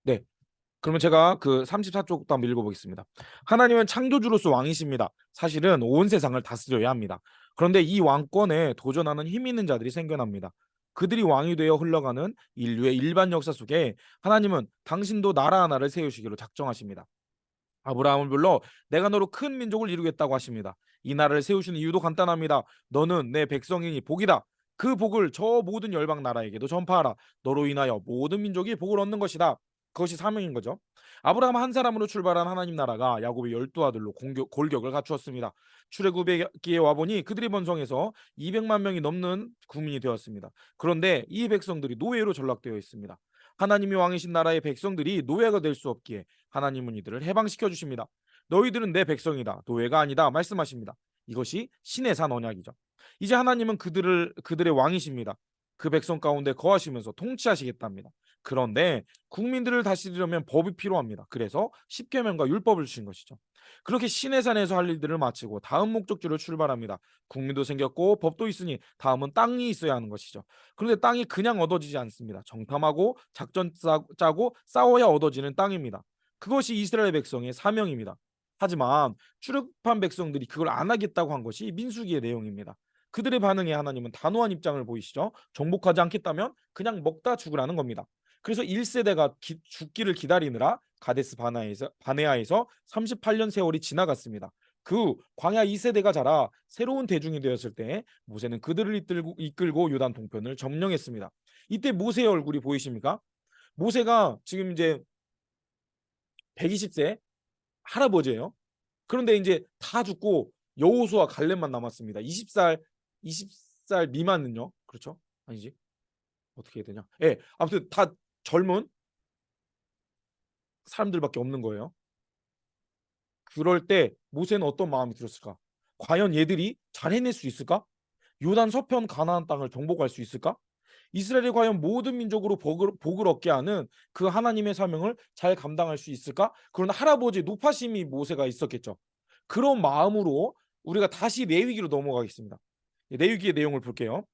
네. 그러면 제가 그 34쪽부터 한번 읽어보겠습니다. 하나님은 창조주로서 왕이십니다. 사실은 온 세상을 다스려야 합니다. 그런데 이 왕권에 도전하는 힘 있는 자들이 생겨납니다. 그들이 왕이 되어 흘러가는 인류의 일반 역사 속에 하나님은 당신도 나라 하나를 세우시기로 작정하십니다. 아브라함을 불러 내가 너로 큰 민족을 이루겠다고 하십니다. 이 나라를 세우시는 이유도 간단합니다. 너는 내 백성이니 복이다. 그 복을 저 모든 열방 나라에게도 전파하라. 너로 인하여 모든 민족이 복을 얻는 것이다. 그것이 사명인 거죠. 아브라함 한 사람으로 출발한 하나님 나라가 야곱의 12아들로 골격을 갖추었습니다. 출애굽기에 와보니 그들이 번성해서 200만 명이 넘는 국민이 되었습니다. 그런데 이 백성들이 노예로 전락되어 있습니다. 하나님이 왕이신 나라의 백성들이 노예가 될 수 없기에 하나님은 이들을 해방시켜 주십니다. 너희들은 내 백성이다, 노예가 아니다 말씀하십니다. 이것이 신의 산 언약이죠. 이제 하나님은 그들의 왕이십니다. 그 백성 가운데 거하시면서 통치하시겠답니다. 그런데 국민들을 다스리려면 법이 필요합니다. 그래서 십계명과 율법을 주신 것이죠. 그렇게 신의 산에서 할 일들을 마치고 다음 목적지로 출발합니다. 국민도 생겼고 법도 있으니 다음은 땅이 있어야 하는 것이죠. 그런데 땅이 그냥 얻어지지 않습니다. 정탐하고 작전 짜고 싸워야 얻어지는 땅입니다. 그것이 이스라엘 백성의 사명입니다. 하지만 출애굽한 백성들이 그걸 안 하겠다고 한 것이 민수기의 내용입니다. 그들의 반응에 하나님은 단호한 입장을 보이시죠. 정복하지 않겠다면 그냥 먹다 죽으라는 겁니다. 그래서 1세대가 죽기를 기다리느라 가데스 바네아에서 38년 세월이 지나갔습니다. 그 광야 2세대가 자라 새로운 대중이 되었을 때 모세는 그들을 이끌고 요단 동편을 점령했습니다. 이때 모세의 얼굴이 보이십니까? 모세가 지금 이제 120세 할아버지예요. 그런데 이제 다 죽고 여호수아 갈렙만 남았습니다. 20살 미만은요. 그렇죠? 아니지. 어떻게 해야 되냐? 예. 아무튼 다 젊은 사람들밖에 없는 거예요. 그럴 때 모세는 어떤 마음이 들었을까? 과연 얘들이 잘 해낼 수 있을까? 요단 서편 가나안 땅을 정복할 수 있을까? 이스라엘이 과연 모든 민족으로 복을 얻게 하는 그 하나님의 사명을 잘 감당할 수 있을까? 그런 할아버지 노파심이 모세가 있었겠죠. 그런 마음으로 우리가 다시 레위기로 넘어가겠습니다. 레위기의 내용을 볼게요.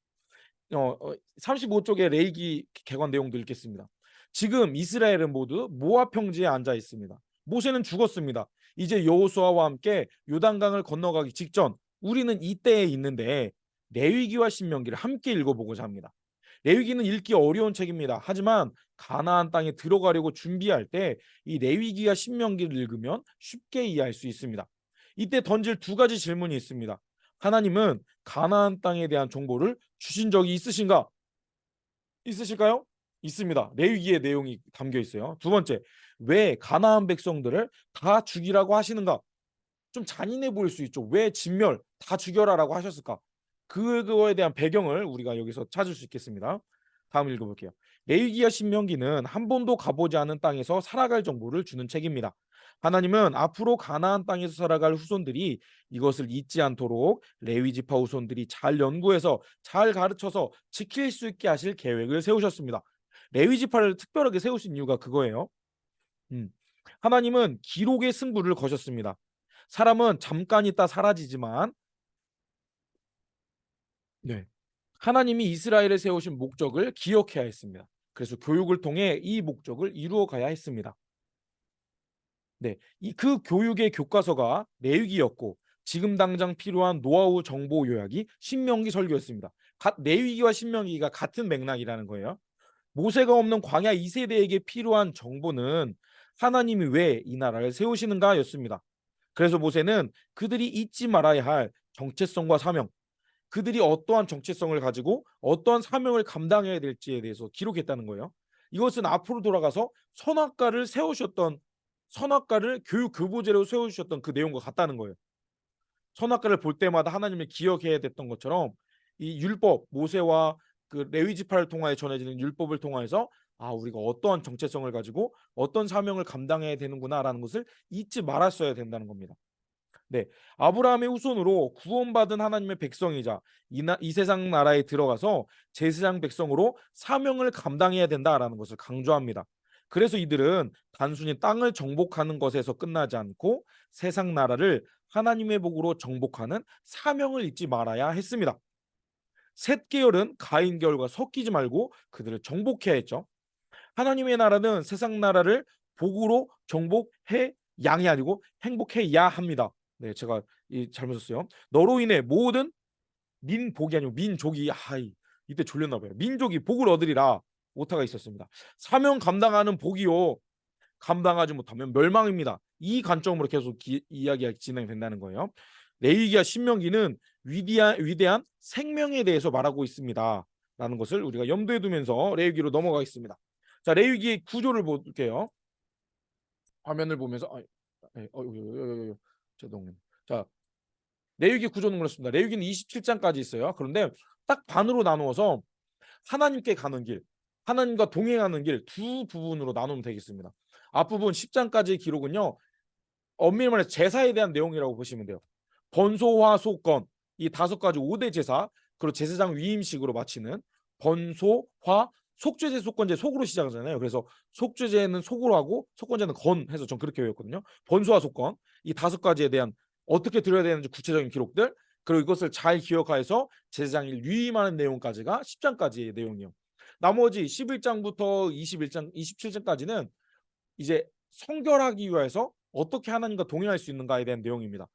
35쪽의 레위기 개관 내용도 읽겠습니다. 지금 이스라엘은 모두 모압 평지에 앉아 있습니다. 모세는 죽었습니다. 이제 여호수아와 함께 요단강을 건너가기 직전 우리는 이때에 있는데 레위기와 신명기를 함께 읽어보고자 합니다. 레위기는 읽기 어려운 책입니다. 하지만 가나안 땅에 들어가려고 준비할 때 이 레위기와 신명기를 읽으면 쉽게 이해할 수 있습니다. 이때 던질 두 가지 질문이 있습니다. 하나님은 가나안 땅에 대한 정보를 주신 적이 있으신가? 있으실까요? 있습니다. 레위기의 내용이 담겨 있어요. 두 번째, 왜 가나안 백성들을 다 죽이라고 하시는가? 좀 잔인해 보일 수 있죠. 왜 진멸 다 죽여라라고 하셨을까? 그거에 대한 배경을 우리가 여기서 찾을 수 있겠습니다. 다음 읽어볼게요. 레위기와 신명기는 한 번도 가보지 않은 땅에서 살아갈 정보를 주는 책입니다. 하나님은 앞으로 가나안 땅에서 살아갈 후손들이 이것을 잊지 않도록 레위 지파 후손들이 잘 연구해서 잘 가르쳐서 지킬 수 있게 하실 계획을 세우셨습니다. 레위 지파를 특별하게 세우신 이유가 그거예요. 음. 하나님은 기록의 승부를 거셨습니다. 사람은 잠깐 있다 사라지지만 네. 하나님이 이스라엘에 세우신 목적을 기억해야 했습니다. 그래서 교육을 통해 이 목적을 이루어 가야 했습니다. 네. 그 교육의 교과서가 레위기였고 지금 당장 필요한 노하우 정보 요약이 신명기 설교였습니다. 레위기와 신명기가 같은 맥락이라는 거예요. 모세가 없는 광야 2세대에게 필요한 정보는 하나님이 왜 이 나라를 세우시는가였습니다. 그래서 모세는 그들이 잊지 말아야 할 정체성과 사명, 그들이 어떠한 정체성을 가지고 어떠한 사명을 감당해야 될지에 대해서 기록했다는 거예요. 이것은 앞으로 돌아가서 선악과를 교육 교보제로 세워주셨던 그 내용과 같다는 거예요. 선악과를 볼 때마다 하나님을 기억해야 됐던 것처럼 이 율법, 모세와 그 레위 지파를 통하여 전해지는 율법을 통해서 우리가 어떠한 정체성을 가지고 어떤 사명을 감당해야 되는구나라는 것을 잊지 말았어야 된다는 겁니다. 네, 아브라함의 후손으로 구원받은 하나님의 백성이자 이 세상 나라에 들어가서 제사장 백성으로 사명을 감당해야 된다라는 것을 강조합니다. 그래서 이들은 단순히 땅을 정복하는 것에서 끝나지 않고 세상 나라를 하나님의 복으로 정복하는 사명을 잊지 말아야 했습니다. 셋 계열은 가인 계열과 섞이지 말고 그들을 정복해야 했죠. 하나님의 나라는 세상 나라를 복으로 정복해 양이 아니고 행복해야 합니다. 네, 제가 잘못 썼어요. 너로 인해 모든 민복이 아니고 민족이 이때 졸렸나 봐요. 민족이 복을 얻으리라 오타가 있었습니다. 사명 감당하는 복이요 감당하지 못하면 멸망입니다. 이 관점으로 계속 이야기가 진행된다는 거예요. 레위기와 신명기는 위대한 생명에 대해서 말하고 있습니다. 라는 것을 우리가 염두에 두면서 레위기로 넘어가겠습니다. 자, 레위기의 구조를 볼게요. 화면을 보면서 죄송해요. 자, 레위기 구조는 그렇습니다. 레위기는 27장까지 있어요. 그런데 딱 반으로 나누어서 하나님께 가는 길, 하나님과 동행하는 길 두 부분으로 나누면 되겠습니다. 앞부분 10장까지의 기록은요. 엄밀히 말해서 제사에 대한 내용이라고 보시면 돼요. 번소화 소건 이 5가지 5대 제사 그리고 제사장 위임식으로 마치는 번소화 속죄제 속건제 속으로 시작하잖아요. 그래서 속죄제는 속으로 하고 속건제는 건 해서 전 그렇게 외웠거든요. 번소화 속건 이 5가지에 대한 어떻게 드려야 되는지 구체적인 기록들 그리고 이것을 잘 기억하여서 제사장을 위임하는 내용까지가 10장까지의 내용이요. 나머지 11장부터 21장, 27장까지는 이제 성결하기 위해서 어떻게 하나님과 동행할 수 있는가에 대한 내용입니다.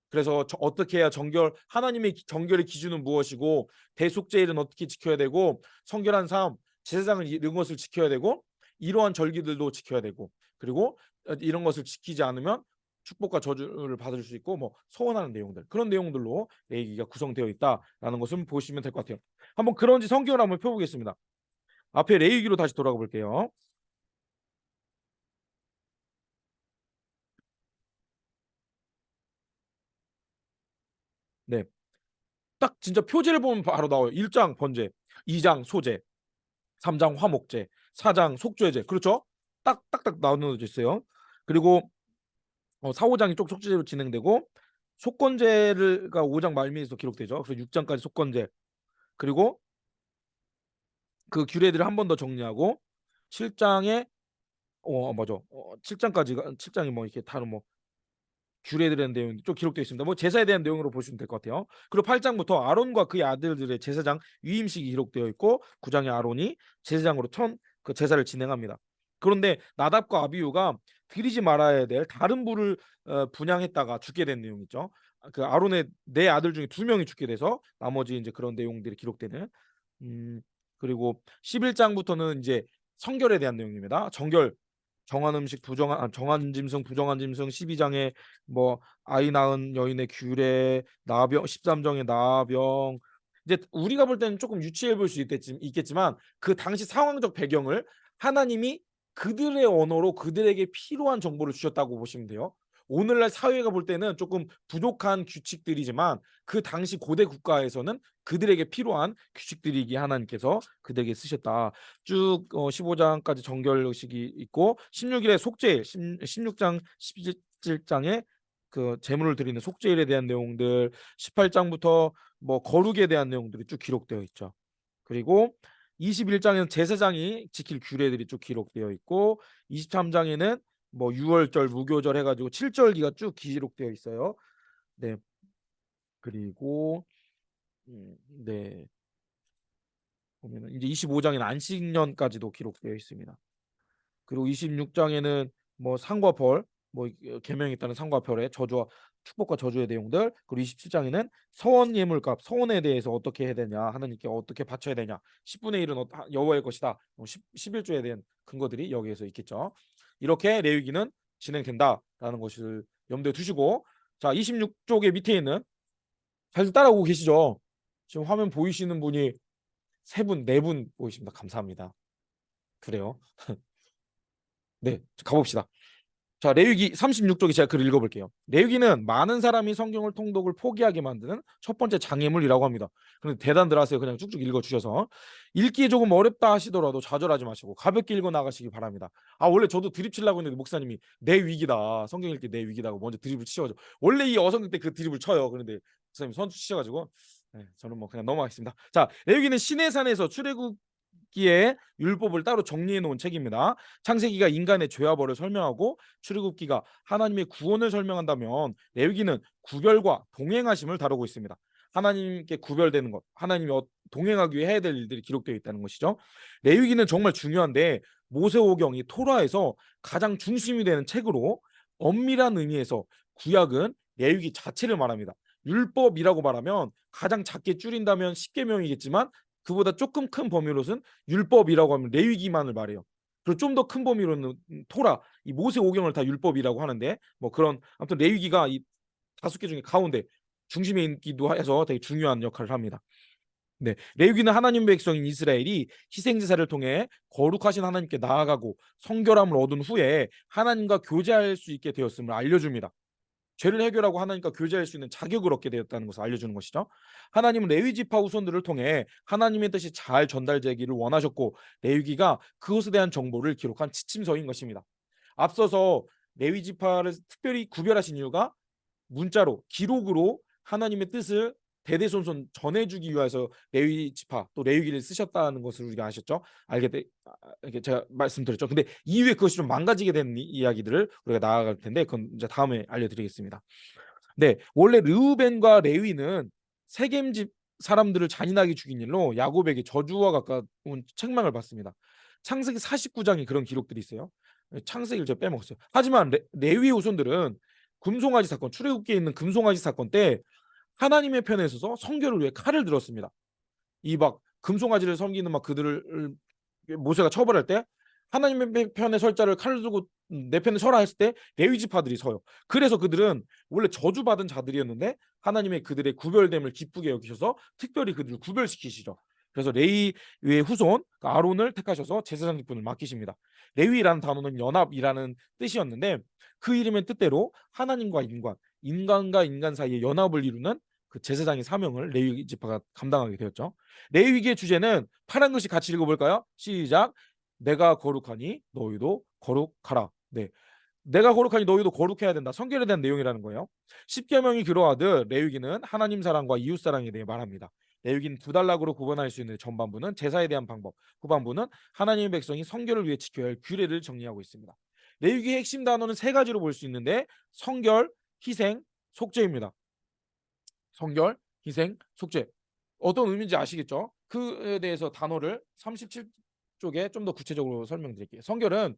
그래서 어떻게 해야 하나님의 정결의 기준은 무엇이고 대속죄일은 어떻게 지켜야 되고 성결한 삶, 제사장은 이런 것을 지켜야 되고 이러한 절기들도 지켜야 되고 그리고 이런 것을 지키지 않으면 축복과 저주를 받을 수 있고 뭐 서원하는 내용들 그런 내용들로 레위기가 구성되어 있다라는 것을 보시면 될 것 같아요. 한번 그런지 성경을 한번 펴보겠습니다. 앞에 레위기로 다시 돌아가 볼게요. 네. 딱 진짜 표제를 보면 바로 나와요. 1장 번제, 2장 소제, 3장 화목제, 4장 속죄제. 그렇죠? 딱딱딱 나누어져 있어요. 그리고 4, 5장이 쪽 속죄제로 진행되고 속건제가 5장 말미에서 기록되죠. 그래서 6장까지 속건제. 그리고 그 규례들을 한 번 더 정리하고 7장에 맞아. 7장이 뭐 이렇게 다른 뭐 규례에 대한 내용이 좀 기록되어 있습니다. 뭐 제사에 대한 내용으로 보시면 될 것 같아요. 그리고 8장부터 아론과 그의 아들들의 제사장 위임식이 기록되어 있고 9장에 아론이 제사장으로 그 제사를 진행합니다. 그런데 나답과 아비후가 드리지 말아야 될 다른 불을 분향했다가 죽게 된 내용 있죠. 그 아론의 네 아들 중에 2명이 죽게 돼서 나머지 이제 그런 내용들이 기록되는 그리고 11장부터는 이제 성결에 대한 내용입니다. 정한 음식 정한 짐승 부정한 짐승 12장에 뭐 아이 낳은 여인의 규례 나병 13장의 나병 이제 우리가 볼 때는 조금 유치해 볼 수 있겠지만 그 당시 상황적 배경을 하나님이 그들의 언어로 그들에게 필요한 정보를 주셨다고 보시면 돼요. 오늘날 사회가 볼 때는 조금 부족한 규칙들이지만 그 당시 고대 국가에서는 그들에게 필요한 규칙들이기에 하나님께서 그들에게 쓰셨다. 쭉 15장까지 정결 의식이 있고 16일에 속죄일 16장 17장에 그 제물을 드리는 속죄일에 대한 내용들 18장부터 뭐 거룩에 대한 내용들이 쭉 기록되어 있죠. 그리고 21장에는 제사장이 지킬 규례들이 쭉 기록되어 있고 23장에는 뭐 유월절, 무교절 해가지고 7절기가 쭉 기록되어 있어요. 네. 그리고 네. 보면은 이제 25장에는 안식년까지도 기록되어 있습니다. 그리고 26장에는 뭐 상과 벌, 뭐 계명이 있다는 상과 벌의 저주와 축복과 저주의 내용들, 그리고 27장에는 서원 예물값, 서원에 대해서 어떻게 해야 되냐, 하나님께 어떻게 바쳐야 되냐, 10분의 1은 여호와의 것이다, 11조에 대한 근거들이 여기에서 있겠죠. 이렇게 레위기는 진행된다라는 것을 염두에 두시고, 자, 26쪽의 밑에 있는, 잘 따라오고 계시죠? 지금 화면 보이시는 분이 3분, 4분 보이십니다. 감사합니다. 그래요. 네, 가봅시다. 자, 레위기 36쪽에 제가 글을 읽어볼게요. 레위기는 많은 사람이 성경을 통독을 포기하게 만드는 첫 번째 장애물이라고 합니다. 그런데 대단들 하세요. 그냥 쭉쭉 읽어주셔서. 읽기 조금 어렵다 하시더라도 좌절하지 마시고 가볍게 읽어 나가시기 바랍니다. 아, 원래 저도 드립 치려고 했는데 목사님이 내 위기다, 성경 읽기 내 위기다고 먼저 드립을 치셔가지고, 원래 이 어성경 때 그 드립을 쳐요. 그런데 목사님이 선수 치셔가지고, 네, 저는 뭐 그냥 넘어가겠습니다. 자, 레위기는 시내산에서 출애굽기의 율법을 따로 정리해 놓은 책입니다. 창세기가 인간의 죄와 벌을 설명하고 출애굽기가 하나님의 구원을 설명한다면, 레위기는 구별과 동행하심을 다루고 있습니다. 하나님께 구별되는 것, 하나님이 동행하기 위해 해야 될 일들이 기록되어 있다는 것이죠. 레위기는 정말 중요한데, 모세오경이 토라에서 가장 중심이 되는 책으로, 엄밀한 의미에서 구약은 레위기 자체를 말합니다. 율법이라고 말하면 가장 작게 줄인다면 10계명이겠지만, 그보다 조금 큰 범위로는 율법이라고 하면 레위기만을 말해요. 그리고 좀 더 큰 범위로는 토라, 이 모세오경을 다 율법이라고 하는데, 뭐 그런, 아무튼 레위기가 이 5개 중에 가운데 중심에 있기도 해서 되게 중요한 역할을 합니다. 네, 레위기는 하나님 백성인 이스라엘이 희생제사를 통해 거룩하신 하나님께 나아가고 성결함을 얻은 후에 하나님과 교제할 수 있게 되었음을 알려줍니다. 죄를 해결하고 하나님과 교제할 수 있는 자격을 얻게 되었다는 것을 알려주는 것이죠. 하나님은 레위 지파 후손들을 통해 하나님의 뜻이 잘 전달되기를 원하셨고, 레위기가 그것에 대한 정보를 기록한 지침서인 것입니다. 앞서서 레위 지파를 특별히 구별하신 이유가 문자로, 기록으로 하나님의 뜻을 대대손손 전해주기 위해서 레위 지파 또 레위기를 쓰셨다는 것을 우리가 아셨죠? 이렇게 제가 말씀드렸죠. 근데 이후에 그것이 좀 망가지게 된 이야기들을 우리가 나아갈 텐데, 그건 이제 다음에 알려드리겠습니다. 네, 원래 르우벤과 레위는 세겜집 사람들을 잔인하게 죽인 일로 야곱에게 저주와 가까운 책망을 받습니다. 창세기 49장에 그런 기록들이 있어요. 창세기를 제가 빼먹었어요. 하지만 레위 후손들은 금송아지 사건, 출애굽기에 있는 금송아지 사건 때 하나님의 편에 서서 성결을 위해 칼을 들었습니다. 이 막 금송아지를 섬기는 막 그들을 모세가 처벌할 때 하나님의 편에 설 자를 칼을 들고 내 편에 서라 했을 때 레위 지파들이 서요. 그래서 그들은 원래 저주받은 자들이었는데 하나님의 그들의 구별됨을 기쁘게 여기셔서 특별히 그들을 구별시키시죠. 그래서 레위의 후손 아론을 택하셔서 제사장 직분을 맡기십니다. 레위라는 단어는 연합이라는 뜻이었는데, 그 이름의 뜻대로 하나님과 인간, 인간과 인간 사이의 연합을 이루는 그 제사장의 사명을 레위 지파가 감당하게 되었죠. 레위기의 주제는 파란 글씨 같이 읽어볼까요? 시작. 내가 거룩하니 너희도 거룩하라. 네, 내가 거룩하니 너희도 거룩해야 된다. 성결에 대한 내용이라는 거예요. 십계명이 그러하듯 레위기는 하나님 사랑과 이웃 사랑에 대해 말합니다. 레위기는 두 단락으로 구분할 수 있는 전반부는 제사에 대한 방법, 후반부는 하나님의 백성이 성결을 위해 지켜야 할 규례를 정리하고 있습니다. 레위기의 핵심 단어는 3가지로 볼 수 있는데, 성결, 희생, 속죄입니다. 성결, 희생, 속죄. 어떤 의미인지 아시겠죠? 그에 대해서 단어를 37쪽에 좀 더 구체적으로 설명드릴게요. 성결은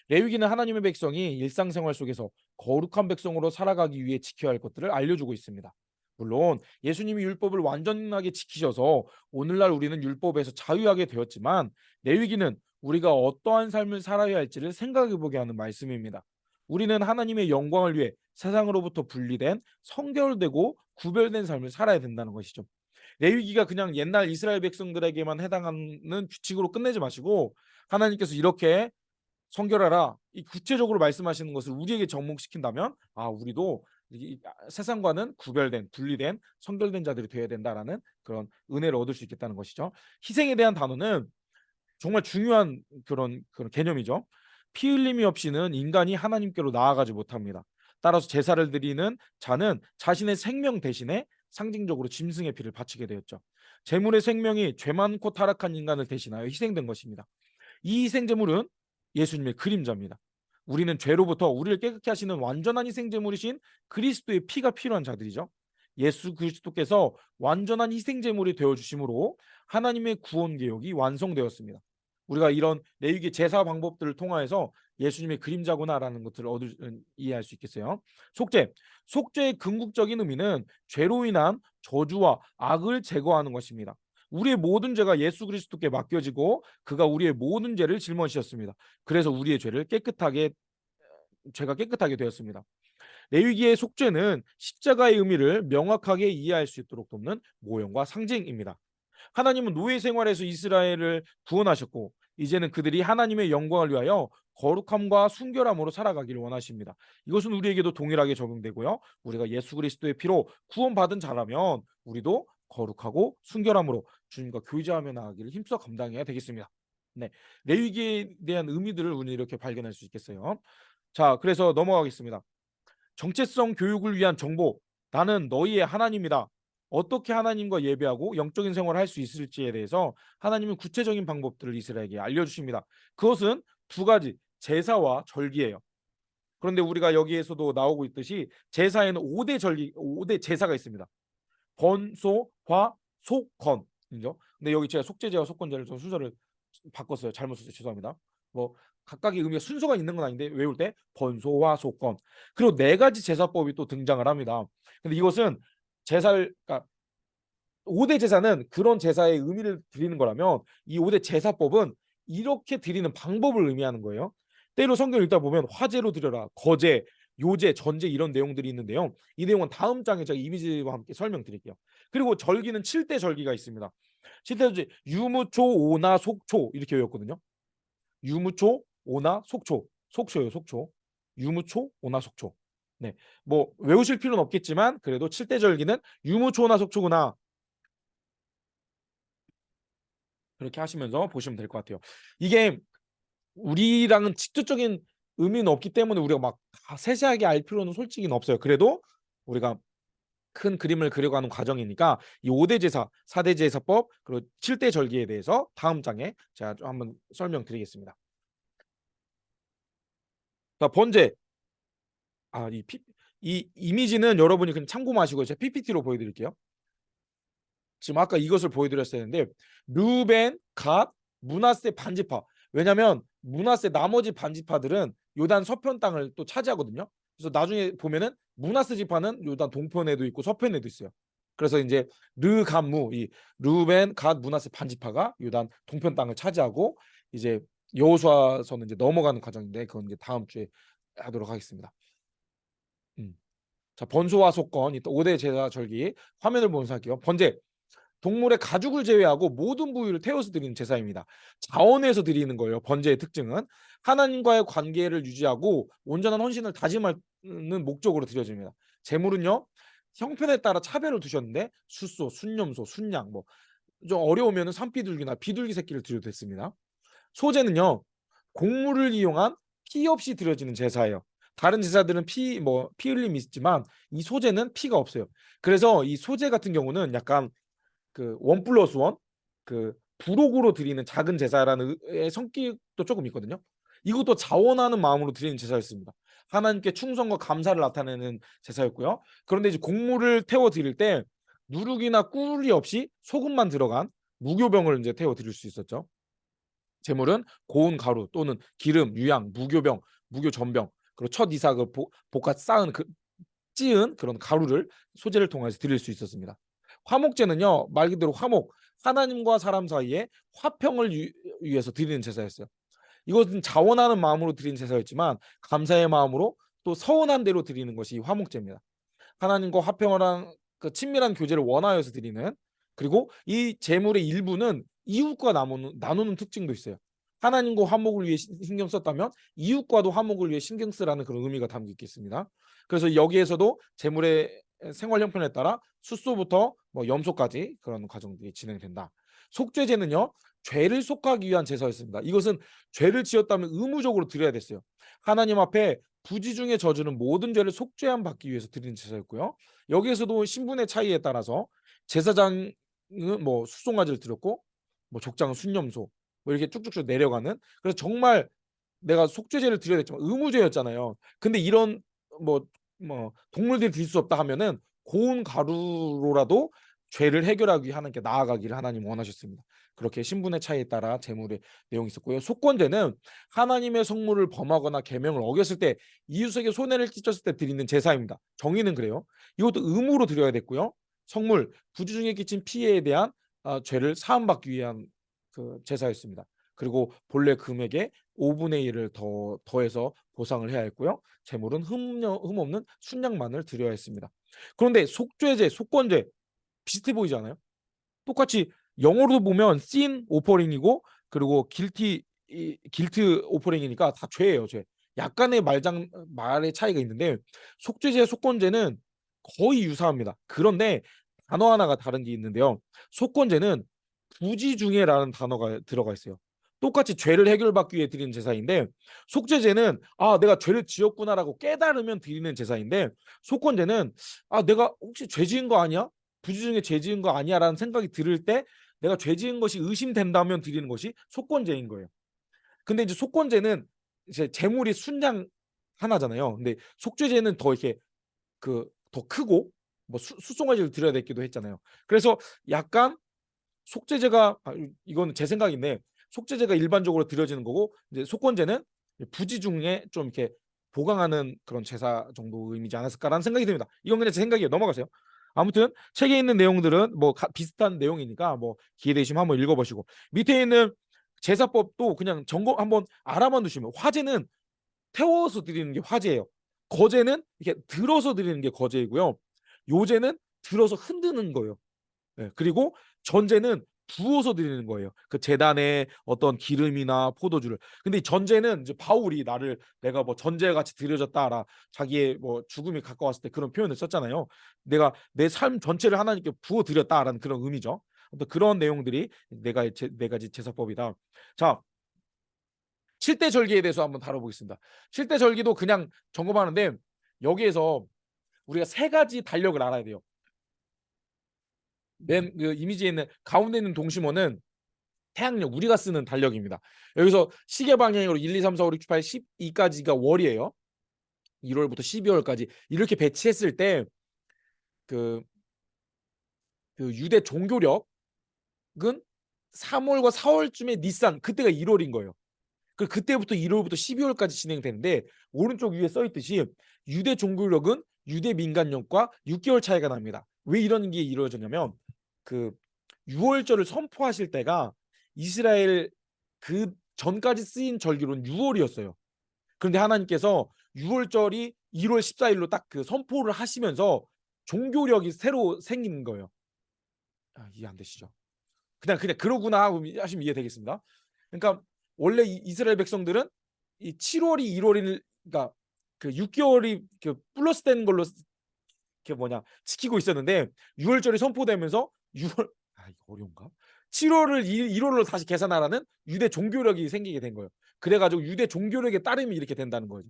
레위기는 하나님의 백성이 일상생활 속에서 거룩한 백성으로 살아가기 위해 지켜야 할 것들을 알려주고 있습니다. 물론 예수님이 율법을 완전하게 지키셔서 오늘날 우리는 율법에서 자유하게 되었지만, 레위기는 우리가 어떠한 삶을 살아야 할지를 생각해보게 하는 말씀입니다. 우리는 하나님의 영광을 위해 세상으로부터 분리된 성결되고 구별된 삶을 살아야 된다는 것이죠. 레위기가 그냥 옛날 이스라엘 백성들에게만 해당하는 규칙으로 끝내지 마시고, 하나님께서 이렇게 성결하라 이 구체적으로 말씀하시는 것을 우리에게 접목시킨다면, 우리도 세상과는 구별된, 분리된, 성결된 자들이 되어야 된다라는 그런 은혜를 얻을 수 있겠다는 것이죠. 희생에 대한 단어는 정말 중요한 그런 개념이죠. 피 흘림이 없이는 인간이 하나님께로 나아가지 못합니다. 따라서 제사를 드리는 자는 자신의 생명 대신에 상징적으로 짐승의 피를 바치게 되었죠. 제물의 생명이 죄 많고 타락한 인간을 대신하여 희생된 것입니다. 이 희생제물은 예수님의 그림자입니다. 우리는 죄로부터 우리를 깨끗게 하시는 완전한 희생제물이신 그리스도의 피가 필요한 자들이죠. 예수 그리스도께서 완전한 희생제물이 되어주심으로 하나님의 구원 계획이 완성되었습니다. 우리가 이런 레위기 제사 방법들을 통하여서 예수님의 그림자구나라는 것들을 이해할 수 있겠어요. 속죄. 속죄의 궁극적인 의미는 죄로 인한 저주와 악을 제거하는 것입니다. 우리의 모든 죄가 예수 그리스도께 맡겨지고 그가 우리의 모든 죄를 짊어지셨습니다. 그래서 우리의 죄가 깨끗하게 되었습니다. 레위기의 속죄는 십자가의 의미를 명확하게 이해할 수 있도록 돕는 모형과 상징입니다. 하나님은 노예 생활에서 이스라엘을 구원하셨고 이제는 그들이 하나님의 영광을 위하여 거룩함과 순결함으로 살아가기를 원하십니다. 이것은 우리에게도 동일하게 적용되고요. 우리가 예수 그리스도의 피로 구원받은 자라면 우리도 거룩하고 순결함으로 주님과 교제하며 나아가기를 힘써 감당해야 되겠습니다. 네, 레위기에 대한 의미들을 우리는 이렇게 발견할 수 있겠어요. 자, 그래서 넘어가겠습니다. 정체성 교육을 위한 정보. 나는 너희의 하나님이다. 어떻게 하나님과 예배하고 영적인 생활을 할 수 있을지에 대해서 하나님은 구체적인 방법들을 이스라엘에게 알려주십니다. 그것은 두 가지, 제사와 절기예요. 그런데 우리가 여기에서도 나오고 있듯이 제사에는 5대 제사가 있습니다. 번소, 화, 속, 건. 그죠? 근데 여기 제가 속죄제와 속건제를 좀 순서를 바꿨어요. 잘못 썼어요. 죄송합니다. 뭐 각각의 의미가 순서가 있는 건 아닌데 외울 때 번소와 속건, 그리고 네 가지 제사법이 또 등장을 합니다. 근데 이것은 제사를, 그러니까 5대 제사는 그런 제사의 의미를 드리는 거라면 이 5대 제사법은 이렇게 드리는 방법을 의미하는 거예요. 때로 성경 읽다 보면 화제로 드려라, 거제, 요제, 전제 이런 내용들이 있는데요. 이 내용은 다음 장에 제가 이미지와 함께 설명드릴게요. 그리고 절기는 7대 절기가 있습니다. 7대 절기 유무초, 오나, 속초 이렇게 외웠거든요. 유무초, 오나, 속초. 속초요, 속초. 유무초, 오나, 속초. 네. 뭐 외우실 필요는 없겠지만 그래도 7대 절기는 유무초, 오나, 속초구나. 그렇게 하시면서 보시면 될 것 같아요. 이게 우리랑은 직접적인 의미는 없기 때문에 우리가 막 세세하게 알 필요는 솔직히는 없어요. 그래도 우리가 큰 그림을 그려가는 과정이니까 이 5대 제사, 4대 제사법, 그리고 7대 절기에 대해서 다음 장에 제가 좀 한번 설명드리겠습니다. 자, 번제. 이 이미지는 여러분이 그냥 참고마시고 제가 PPT로 보여드릴게요. 지금 아까 이것을 보여드렸어야 했는데 르벤, 갓, 므낫세 반지파. 왜냐하면 므낫세 나머지 반지파들은 요단 서편 땅을 또 차지하거든요. 그래서 나중에 보면은 므낫세 지파는 요단 동편에도 있고 서편에도 있어요. 그래서 이제 르감무, 이 르벤, 갓, 므낫세 반지파가 요단 동편 땅을 차지하고 이제 여호수아서는 이제 넘어가는 과정인데 그건 이제 다음 주에 하도록 하겠습니다. 자, 번소와 속건, 5대 제사 절기 화면을 보면서 할게요. 번제. 동물의 가죽을 제외하고 모든 부위를 태워서 드리는 제사입니다. 자원에서 드리는 거예요. 번제의 특징은 하나님과의 관계를 유지하고 온전한 헌신을 다짐하는 목적으로 드려집니다. 제물은요, 형편에 따라 차별을 두셨는데 숫소, 순념소, 순양, 뭐 좀 어려우면 산비둘기나 비둘기 새끼를 드려도 됐습니다. 소제는요, 곡물을 이용한 피 없이 드려지는 제사예요. 다른 제사들은 피 흘림이 있지만 이 소제는 피가 없어요. 그래서 이 소제 같은 경우는 약간 그 원 플러스 원, 그 부록으로 드리는 작은 제사라는 성격도 조금 있거든요. 이것도 자원하는 마음으로 드리는 제사였습니다. 하나님께 충성과 감사를 나타내는 제사였고요. 그런데 이제 곡물을 태워 드릴 때 누룩이나 꿀이 없이 소금만 들어간 무교병을 이제 태워 드릴 수 있었죠. 제물은 고운 가루 또는 기름, 유향, 무교병, 무교전병, 그리고 첫 이삭을 볶아 쌓은 찌은 그런 가루를 소재를 통해서 드릴 수 있었습니다. 화목제는요, 말 그대로 화목, 하나님과 사람 사이에 화평을 위해서 드리는 제사였어요. 이것은 자원하는 마음으로 드리는 제사였지만 감사의 마음으로 또 서운한 대로 드리는 것이 화목제입니다. 하나님과 화평을 한 그 친밀한 교제를 원하여서 드리는, 그리고 이 제물의 일부는 이웃과 나누는 특징도 있어요. 하나님과 화목을 위해 신경 썼다면 이웃과도 화목을 위해 신경 쓰라는 그런 의미가 담겨 있겠습니다. 그래서 여기에서도 제물의 생활 형편에 따라 숫소부터 뭐 염소까지 그런 과정들이 진행된다. 속죄제는요, 죄를 속하기 위한 제사였습니다. 이것은 죄를 지었다면 의무적으로 드려야 됐어요. 하나님 앞에 부지 중에 저지른 모든 죄를 속죄함 받기 위해서 드리는 제사였고요. 여기에서도 신분의 차이에 따라서 제사장은 뭐 수송아지를 드렸고, 뭐 족장은 순념소, 뭐 이렇게 쭉쭉쭉 내려가는. 그래서 정말 내가 속죄제를 드려야 됐지만 의무제였잖아요. 근데 이런 뭐 동물들이 드릴 수 없다 하면은 고운 가루로라도 죄를 해결하기 위해 하나님께 나아가기를 하나님 원하셨습니다. 그렇게 신분의 차이에 따라 제물의 내용이 있었고요. 속건제는 하나님의 성물을 범하거나 계명을 어겼을 때 이웃에게 손해를 끼쳤을 때 드리는 제사입니다. 정의는 그래요. 이것도 의무로 드려야 됐고요. 성물, 부주 중에 끼친 피해에 대한 죄를 사함받기 위한 그 제사였습니다. 그리고 본래 금액의 5분의 1을 더해서 보상을 해야 했고요. 제물은 흠없는 순양만을 드려야 했습니다. 그런데 속죄제, 속건제 비슷해 보이지 않아요? 똑같이 영어로 보면 sin 오퍼링이고 그리고 길트 오퍼링이니까 다 죄예요, 죄. 약간의 말의 차이가 있는데 속죄제, 속건제는 거의 유사합니다. 그런데 단어 하나가 다른 게 있는데요. 속건제는 부지중해라는 단어가 들어가 있어요. 똑같이 죄를 해결받기 위해 드리는 제사인데 속죄제는 내가 죄를 지었구나라고 깨달으면 드리는 제사인데 속건제는 내가 혹시 죄 지은 거 아니야? 부지 중에 죄 지은 거 아니야라는 생각이 들을 때 내가 죄 지은 것이 의심된다면 드리는 것이 속건제인 거예요. 근데 이제 속건제는 이제 재물이 순양 하나잖아요. 근데 속죄제는 더 이렇게 더 크고 뭐 수송아지를 드려야 되기도 했잖아요. 그래서 약간 속죄제가 이거는 제 생각인데 속죄제가 일반적으로 드려지는 거고 이제 속건제는 부지 중에 좀 이렇게 보강하는 그런 제사 정도 의미지 않았을까라는 생각이 듭니다. 이건 그냥 제 생각이에요. 넘어가세요. 아무튼 책에 있는 내용들은 뭐 비슷한 내용이니까 뭐 기회 되시면 한번 읽어보시고 밑에 있는 제사법도 그냥 점검 한번 알아만 두시면 화제는 태워서 드리는 게 화제예요. 거제는 이렇게 들어서 드리는 게 거제이고요. 요제는 들어서 흔드는 거예요. 네, 그리고 전제는 부어서 드리는 거예요. 그 제단에 어떤 기름이나 포도주를. 근데 이 전제는 이제 바울이 내가 뭐 전제같이 드려졌다라 자기의 뭐 죽음이 가까웠을 때 그런 표현을 썼잖아요. 내가 내 삶 전체를 하나님께 부어 드렸다라는 그런 의미죠. 또 그런 내용들이 네 가지 제사법이다. 자, 7대 절기에 대해서 한번 다뤄보겠습니다. 7대 절기도 그냥 점검하는데 여기에서 우리가 세 가지 달력을 알아야 돼요. 그 이미지에 있는 가운데 있는 동심원은 태양력, 우리가 쓰는 달력입니다. 여기서 시계 방향으로 1, 2, 3, 4, 5, 6, 7, 8, 12까지가 월이에요. 1월부터 12월까지 이렇게 배치했을 때 그 유대 종교력은 3월과 4월쯤에 니산, 그때가 1월인 거예요. 그때부터 1월부터 12월까지 진행되는데 오른쪽 위에 써 있듯이 유대 종교력은 유대 민간력과 6개월 차이가 납니다. 왜 이런 게 이루어졌냐면 그 6월절을 선포하실 때가 이스라엘 그 전까지 쓰인 절기로는 6월이었어요. 그런데 하나님께서 6월절이 1월 14일로 딱 그 선포를 하시면서 종교력이 새로 생긴 거예요. 이해 안 되시죠? 그냥 그러구나 하시면 이해되겠습니다. 그러니까 원래 이스라엘 백성들은 이 7월이 1월을 그러니까 그 6개월이 그 플러스 된 걸로 지키고 있었는데 6월절이 선포되면서 6월 이거 어려운가? 7월을 1월로 다시 계산하라는 유대 종교력이 생기게 된 거예요. 그래가지고 유대 종교력에 따르면 이렇게 된다는 거죠.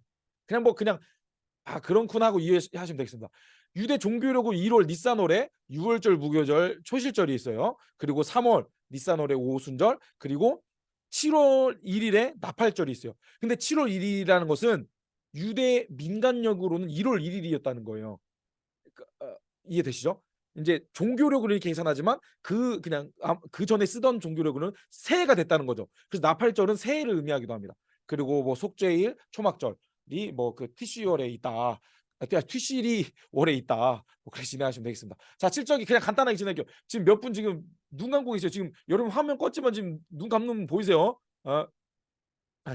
그냥 그렇구나 하고 이해하시면 되겠습니다. 유대 종교력은 1월 니산월에 6월절 무교절 초실절이 있어요. 그리고 3월 니산월에 오순절, 그리고 7월 1일에 나팔절이 있어요. 근데 7월 1일이라는 것은 유대 민간력으로는 1월 1일이었다는 거예요. 이해되시죠? 이제 종교력으로 이렇게 계산하지만 그 전에 쓰던 종교력으로는 새해가 됐다는 거죠. 그래서 나팔절은 새해를 의미하기도 합니다. 그리고 뭐 속죄일, 초막절이 뭐 그 티슈월에 있다. 티슈일이 월에 있다. 뭐 그렇게 진행하시면 되겠습니다. 자, 7절기 그냥 간단하게 진행할게요. 지금 몇 분 지금 눈 감고 계세요. 지금 여러분 화면 껐지만 지금 눈 감는 보이세요?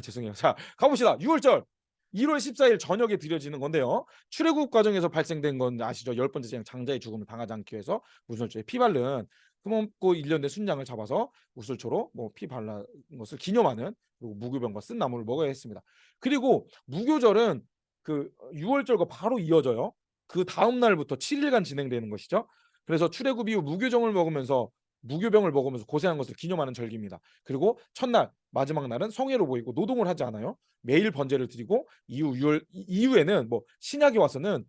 죄송해요. 자, 가봅시다. 6월절. 1월 14일 저녁에 드려지는 건데요. 출애굽 과정에서 발생된 건 아시죠? 10번째 재앙, 장자의 죽음을 당하지 않기 위해서 우슬초에 피 바른 흠없고 1년 된 순양을 잡아서 우슬초로 뭐 피 발라 것을 기념하는, 그리고 무교병과 쓴 나물을 먹어야 했습니다. 그리고 무교절은 그 6월절과 바로 이어져요. 그 다음 날부터 7일간 진행되는 것이죠. 그래서 출애굽 이후 무교병을 먹으면서 고생한 것을 기념하는 절기입니다. 그리고 첫날, 마지막 날은 성회로 모이고 노동을 하지 않아요. 매일 번제를 드리고 이후에는 뭐 신약에 와서는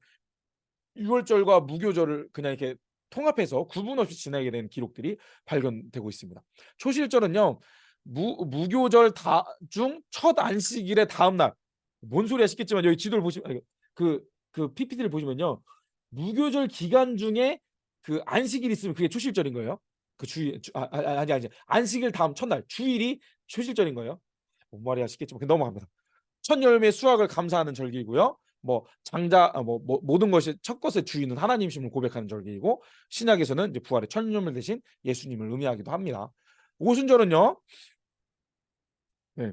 6월절과 무교절을 그냥 이렇게 통합해서 구분 없이 지내게 된 기록들이 발견되고 있습니다. 초실절은요, 무교절 중 첫 안식일의 다음 날. 뭔 소리 하시겠지만 여기 지도를 보시면 그 PPT를 보시면요, 무교절 기간 중에 그 안식일이 있으면 그게 초실절인 거예요. 그 주일 아니 안식일 다음 첫날 주일이 초실절인 거예요. 뭔 말이야 싶겠지만 넘어갑니다. 첫 열매 수확을 감사하는 절기이고요. 뭐 장자 뭐 모든 것이 첫 것의 주인은 하나님이심을 고백하는 절기이고 신약에서는 이제 부활의 첫 열매 대신 예수님을 의미하기도 합니다. 오순절은요. 네.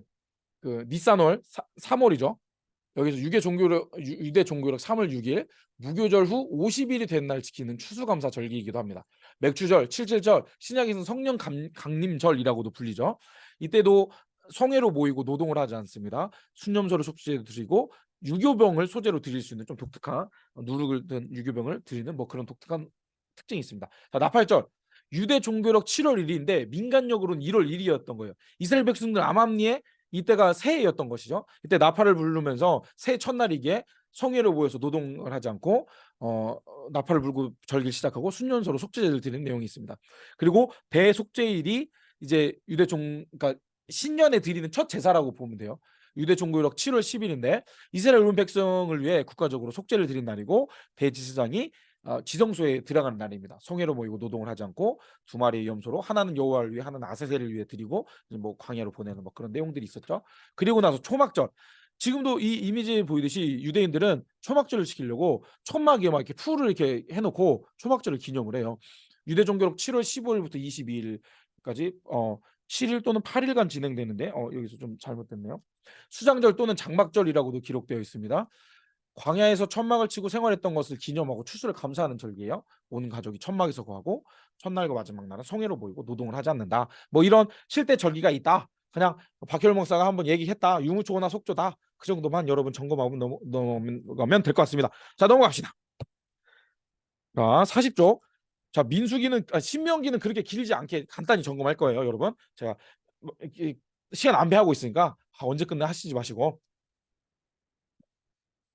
그 니산월 3월이죠. 여기서 유대 종교력 3월 6일 무교절 후 50일이 된 날 지키는 추수감사 절기이기도 합니다. 맥주절, 칠칠절, 신약에서는 성령 강림절이라고도 불리죠. 이때도 성회로 모이고 노동을 하지 않습니다. 순념소를 속죄 드리고 유교병을 소재로 드릴 수 있는 좀 독특한 누룩을 든 유교병을 드리는 뭐 그런 독특한 특징이 있습니다. 자, 나팔절. 유대 종교력 7월 1일인데 민간력으로는 1월 1일이었던 거예요. 이스라엘 백성들 암암리에 이때가 새해였던 것이죠. 이때 나팔을 부르면서 새해 첫날이기에 성회로 모여서 노동을 하지 않고 나팔을 불고 절기를 시작하고 순년소로 속죄제를 드리는 내용이 있습니다. 그리고 대속죄일이 이제 그러니까 신년에 드리는 첫 제사라고 보면 돼요. 유대 종교력 7월 10일인데 이스라엘 온 백성을 위해 국가적으로 속죄를 드린 날이고 대제사장이 지성소에 들어가는 날입니다. 성회로 모이고 노동을 하지 않고 두 마리의 염소로 하나는 여호와를 위해 하나는 아세셀을 위해 드리고 뭐 광야로 보내는 뭐 그런 내용들이 있었죠. 그리고 나서 초막절. 지금도 이 이미지 보이듯이 유대인들은 초막절을 지키려고 천막에 막 이렇게 풀을 이렇게 해놓고 초막절을 기념을 해요. 유대 종교력 7월 15일부터 22일까지 7일 또는 8일간 진행되는데 여기서 좀 잘못됐네요. 수장절 또는 장막절이라고도 기록되어 있습니다. 광야에서 천막을 치고 생활했던 것을 기념하고 추수를 감사하는 절기예요. 온 가족이 천막에서 거하고 첫날과 마지막 날은 성회로 모이고 노동을 하지 않는다. 뭐 이런 실대 절기가 있다. 그냥 박효일 목사가 한번 얘기했다. 유무초나 속조다. 그 정도만 여러분 점검하고 넘어가면 될 것 같습니다. 자, 넘어갑시다. 자, 40조. 자, 신명기는 그렇게 길지 않게 간단히 점검할 거예요, 여러분. 제가 시간 안배하고 있으니까 언제 끝내 하시지 마시고.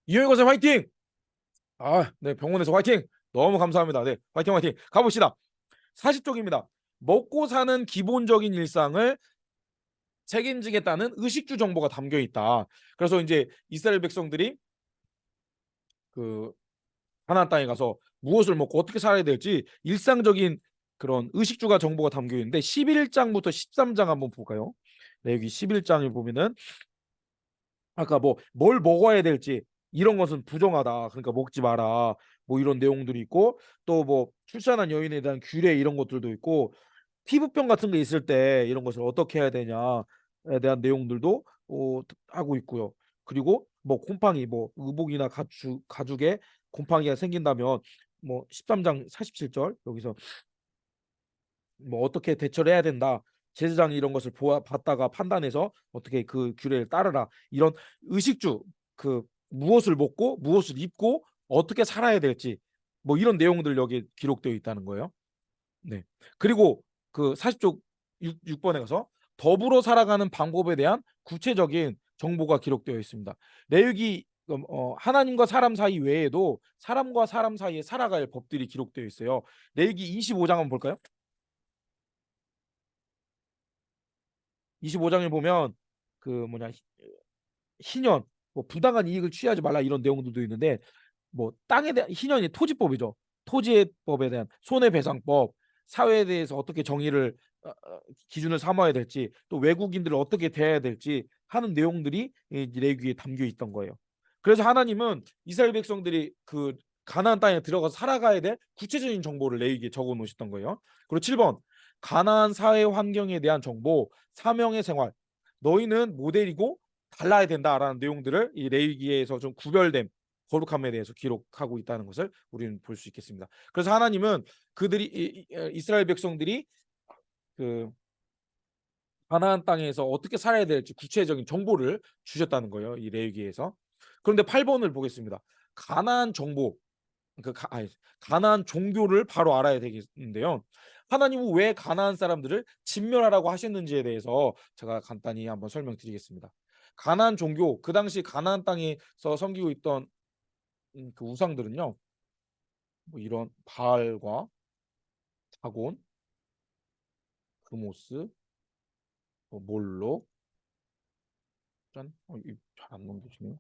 이효희 권사 화이팅! 네, 병원에서 화이팅! 너무 감사합니다. 네, 화이팅 화이팅. 가봅시다. 40쪽입니다. 먹고 사는 기본적인 일상을 책임지겠다는 의식주 정보가 담겨 있다. 그래서 이제 이스라엘 백성들이 그 가나안 땅에 가서 무엇을 먹고 어떻게 살아야 될지 일상적인 그런 의식주가 정보가 담겨 있는데 11장부터 13장 한번 볼까요? 네, 여기 11장을 보면은 아까 뭘 먹어야 될지 이런 것은 부정하다. 그러니까 먹지 마라. 뭐 이런 내용들이 있고 또 뭐 출산한 여인에 대한 규례 이런 것들도 있고 피부병 같은 게 있을 때 이런 것을 어떻게 해야 되냐에 대한 내용들도 하고 있고요. 그리고 뭐 곰팡이 뭐 의복이나 가죽에 곰팡이가 생긴다면 뭐 13장 47절 여기서 뭐 어떻게 대처를 해야 된다. 제사장이 이런 것을 봤다가 판단해서 어떻게 그 규례를 따르라. 이런 의식주 그 무엇을 먹고 무엇을 입고 어떻게 살아야 될지 뭐 이런 내용들 여기 기록되어 있다는 거예요. 네. 그리고 그 40쪽 6번에 가서 더불어 살아가는 방법에 대한 구체적인 정보가 기록되어 있습니다. 레위기 하나님과 사람 사이 외에도 사람과 사람 사이에 살아갈 법들이 기록되어 있어요. 레위기 25장 한번 볼까요? 25장을 보면 그 희년 뭐 부당한 이익을 취하지 말라 이런 내용들도 있는데 뭐 땅에 대한 희년이 토지법이죠. 토지법에 대한 손해배상법, 사회에 대해서 어떻게 정의를 기준을 삼아야 될지, 또 외국인들을 어떻게 대해야 될지 하는 내용들이 이 레위기에 담겨 있던 거예요. 그래서 하나님은 이스라엘 백성들이 그 가나안 땅에 들어가서 살아가야 될 구체적인 정보를 레위기에 적어 놓으셨던 거예요. 그리고 7번 가나안 사회 환경에 대한 정보, 사명의 생활. 너희는 모델이고 달라야 된다라는 내용들을 이 레위기에서 좀 구별된 거룩함에 대해서 기록하고 있다는 것을 우리는 볼 수 있겠습니다. 그래서 하나님은 그들이 이스라엘 백성들이 그 가나안 땅에서 어떻게 살아야 될지 구체적인 정보를 주셨다는 거예요. 이 레위기에서. 그런데 8번을 보겠습니다. 가나안 정보, 가나안 종교를 바로 알아야 되겠는데요. 하나님은 왜 가나안 사람들을 진멸하라고 하셨는지에 대해서 제가 간단히 한번 설명드리겠습니다. 가나안 종교, 그 당시 가나안 땅에서 섬기고 있던 그 우상들은요. 뭐 이런 바알과 다곤, 그모스, 몰로, 잘안 넘겨지네요.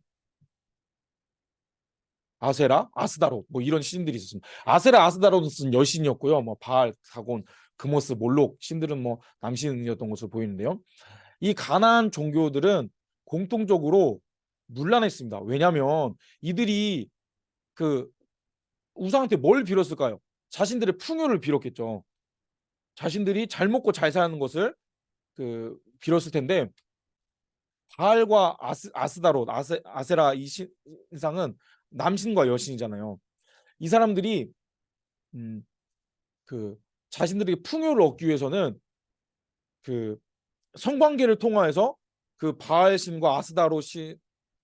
아세라, 아스다롯 뭐 이런 신들이 있었습니다. 아세라, 아스다롯은 여신이었고요. 뭐 바알, 다곤, 그모스, 몰록 신들은 뭐 남신이었던 것으로 보이는데요. 이 가나안 종교들은 공통적으로 문란했습니다. 왜냐하면 이들이 그 우상한테 뭘 빌었을까요? 자신들의 풍요를 빌었겠죠. 자신들이 잘 먹고 잘 사는 것을 빌었을 텐데, 바알과 아스다롯, 아세라 이 신상은 남신과 여신이잖아요. 이 사람들이 음, 자신들에게 풍요를 얻기 위해서는 그 성관계를 통하여서 그 바알 신과 아스다롯 신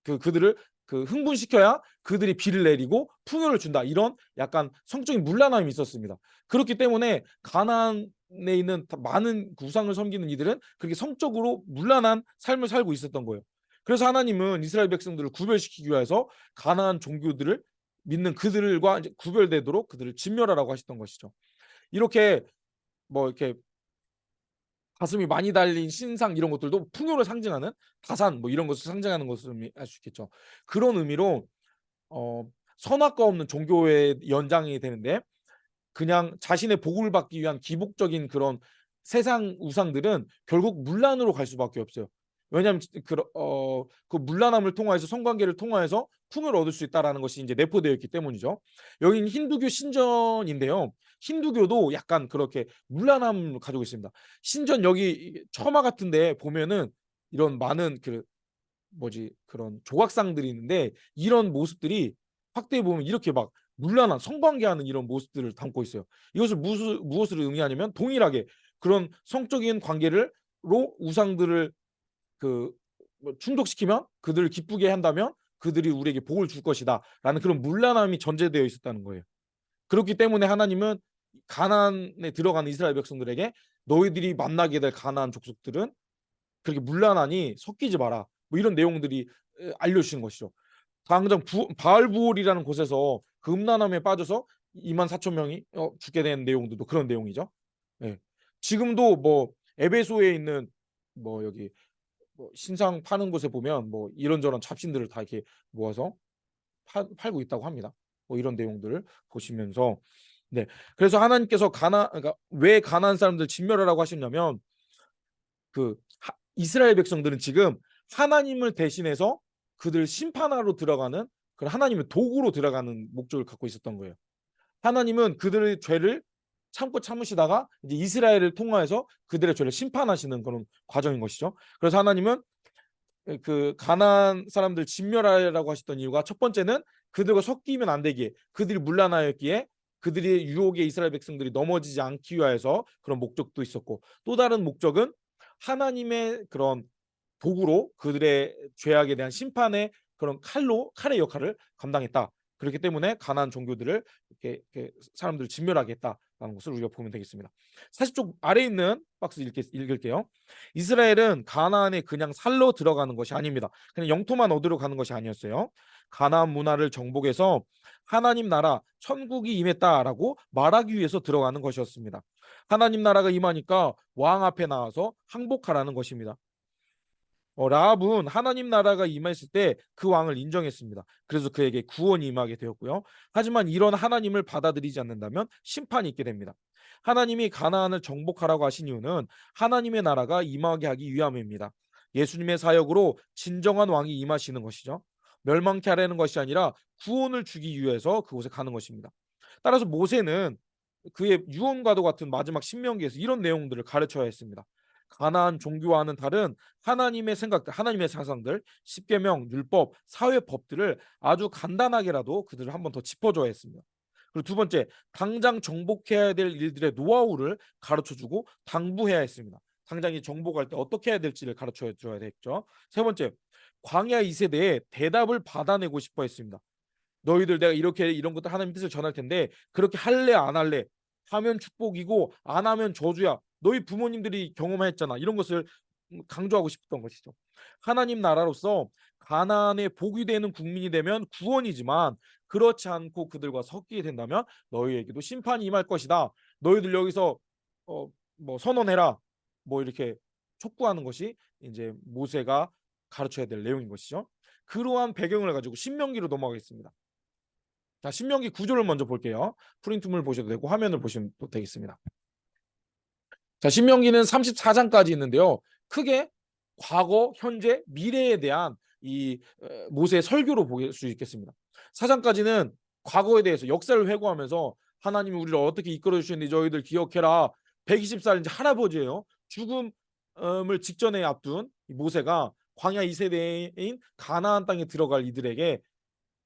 그들을 흥분시켜야 그들이 비를 내리고 풍요를 준다. 이런 약간 성적인 문란함이 있었습니다. 그렇기 때문에 가나안에 있는 많은 우상을 섬기는 이들은 그렇게 성적으로 문란한 삶을 살고 있었던 거예요. 그래서 하나님은 이스라엘 백성들을 구별시키기 위해서 가나안 종교들을 믿는 그들과 이제 구별되도록 그들을 진멸하라고 하셨던 것이죠. 이렇게 뭐 이렇게 가슴이 많이 달린 신상 이런 것들도 풍요를 상징하는 다산 뭐 이런 것을 상징하는 것을 알 수 있겠죠. 그런 의미로 선악과 없는 종교의 연장이 되는데, 그냥 자신의 복을 받기 위한 기복적인 그런 세상 우상들은 결국 문란으로 갈 수밖에 없어요. 왜냐하면 그 문란함을 통해서 성관계를 통해서 풍요를 얻을 수 있다라는 것이 이제 내포되어 있기 때문이죠. 여기는 힌두교 신전인데요. 힌두교도 약간 그렇게 문란함을 가지고 있습니다. 신전 여기 처마 같은데 보면은 이런 많은 그런 조각상들이 있는데, 이런 모습들이 확대해 보면 이렇게 막 문란한 성관계하는 이런 모습들을 담고 있어요. 이것을 무엇을 의미하냐면 동일하게 그런 성적인 관계를로 우상들을 뭐 충족시키면, 그들을 기쁘게 한다면 그들이 우리에게 복을 줄 것이다라는 그런 문란함이 전제되어 있었다는 거예요. 그렇기 때문에 하나님은 가나안에 들어가는 이스라엘 백성들에게 너희들이 만나게 될 가나안 족속들은 그렇게 문란하니 섞이지 마라, 뭐 이런 내용들이 알려주신 것이죠. 당장 바알부올이라는 곳에서 그 음란함에 빠져서 2만 4천 명이 죽게 된 내용들도 그런 내용이죠. 예. 지금도 뭐 에베소에 있는 뭐 여기 뭐 신상 파는 곳에 보면 뭐 이런저런 잡신들을 다 이렇게 모아서 팔고 있다고 합니다. 뭐 이런 내용들을 보시면서, 네. 그래서 하나님께서 그러니까 왜 가나안 사람들 진멸하라고 하셨냐면, 이스라엘 백성들은 지금 하나님을 대신해서 그들 심판하러 들어가는 그런 하나님의 도구로 들어가는 목적을 갖고 있었던 거예요. 하나님은 그들의 죄를 참고 참으시다가 이제 이스라엘을 통하여서 그들의 죄를 심판하시는 그런 과정인 것이죠. 그래서 하나님은 가나안 사람들 진멸하라고 하셨던 이유가, 첫 번째는 그들과 섞이면 안 되기에, 그들이 문란하였기에 그들의 유혹에 이스라엘 백성들이 넘어지지 않기 위하여서 그런 목적도 있었고, 또 다른 목적은 하나님의 그런 도구로 그들의 죄악에 대한 심판의 그런 칼의 역할을 감당했다. 그렇기 때문에 가나안 종교들을 이렇게 사람들을 진멸하게 했다라는 것을 우리가 보면 되겠습니다. 40쪽 아래에 있는 박스 읽을게요. 이스라엘은 가나안에 그냥 살러 들어가는 것이 아닙니다. 그냥 영토만 얻으러 가는 것이 아니었어요. 가나안 문화를 정복해서 하나님 나라 천국이 임했다라고 말하기 위해서 들어가는 것이었습니다. 하나님 나라가 임하니까 왕 앞에 나와서 항복하라는 것입니다. 라합은 하나님 나라가 임했을 때 그 왕을 인정했습니다. 그래서 그에게 구원이 임하게 되었고요. 하지만 이런 하나님을 받아들이지 않는다면 심판이 있게 됩니다. 하나님이 가나안을 정복하라고 하신 이유는 하나님의 나라가 임하게 하기 위함입니다. 예수님의 사역으로 진정한 왕이 임하시는 것이죠. 멸망케 하려는 것이 아니라 구원을 주기 위해서 그곳에 가는 것입니다. 따라서 모세는 그의 유언과도 같은 마지막 신명기에서 이런 내용들을 가르쳐야 했습니다. 가나안 종교와는 다른 하나님의 생각들, 하나님의 사상들, 십계명, 율법, 사회법들을 아주 간단하게라도 그들을 한번 더 짚어줘야 했습니다. 그리고 두 번째, 당장 정복해야 될 일들의 노하우를 가르쳐주고 당부해야 했습니다. 당장 이 정복할 때 어떻게 해야 될지를 가르쳐 줘야 됐죠. 세 번째, 광야 2세대에 대답을 받아내고 싶어 했습니다. 너희들 내가 이렇게 이런 것들 하나님 뜻을 전할 텐데 그렇게 할래 안 할래? 하면 축복이고 안 하면 저주야. 너희 부모님들이 경험했잖아. 이런 것을 강조하고 싶었던 것이죠. 하나님 나라로서 가나안의 복이 되는 국민이 되면 구원이지만, 그렇지 않고 그들과 섞이게 된다면 너희에게도 심판이 임할 것이다. 너희들 여기서 뭐 선언해라. 뭐 이렇게 촉구하는 것이 이제 모세가 가르쳐야 될 내용인 것이죠. 그러한 배경을 가지고 신명기로 넘어가겠습니다. 자, 신명기 9조를 먼저 볼게요. 프린트물 보셔도 되고 화면을 보시면 되겠습니다. 자, 신명기는 34장까지 있는데요. 크게 과거, 현재, 미래에 대한 이 모세의 설교로 볼 수 있겠습니다. 4장까지는 과거에 대해서 역사를 회고하면서 하나님이 우리를 어떻게 이끌어 주셨는지 저희들 기억해라. 120살 이제 할아버지예요. 죽음을 직전에 앞둔 모세가 광야 2세대인 가나안 땅에 들어갈 이들에게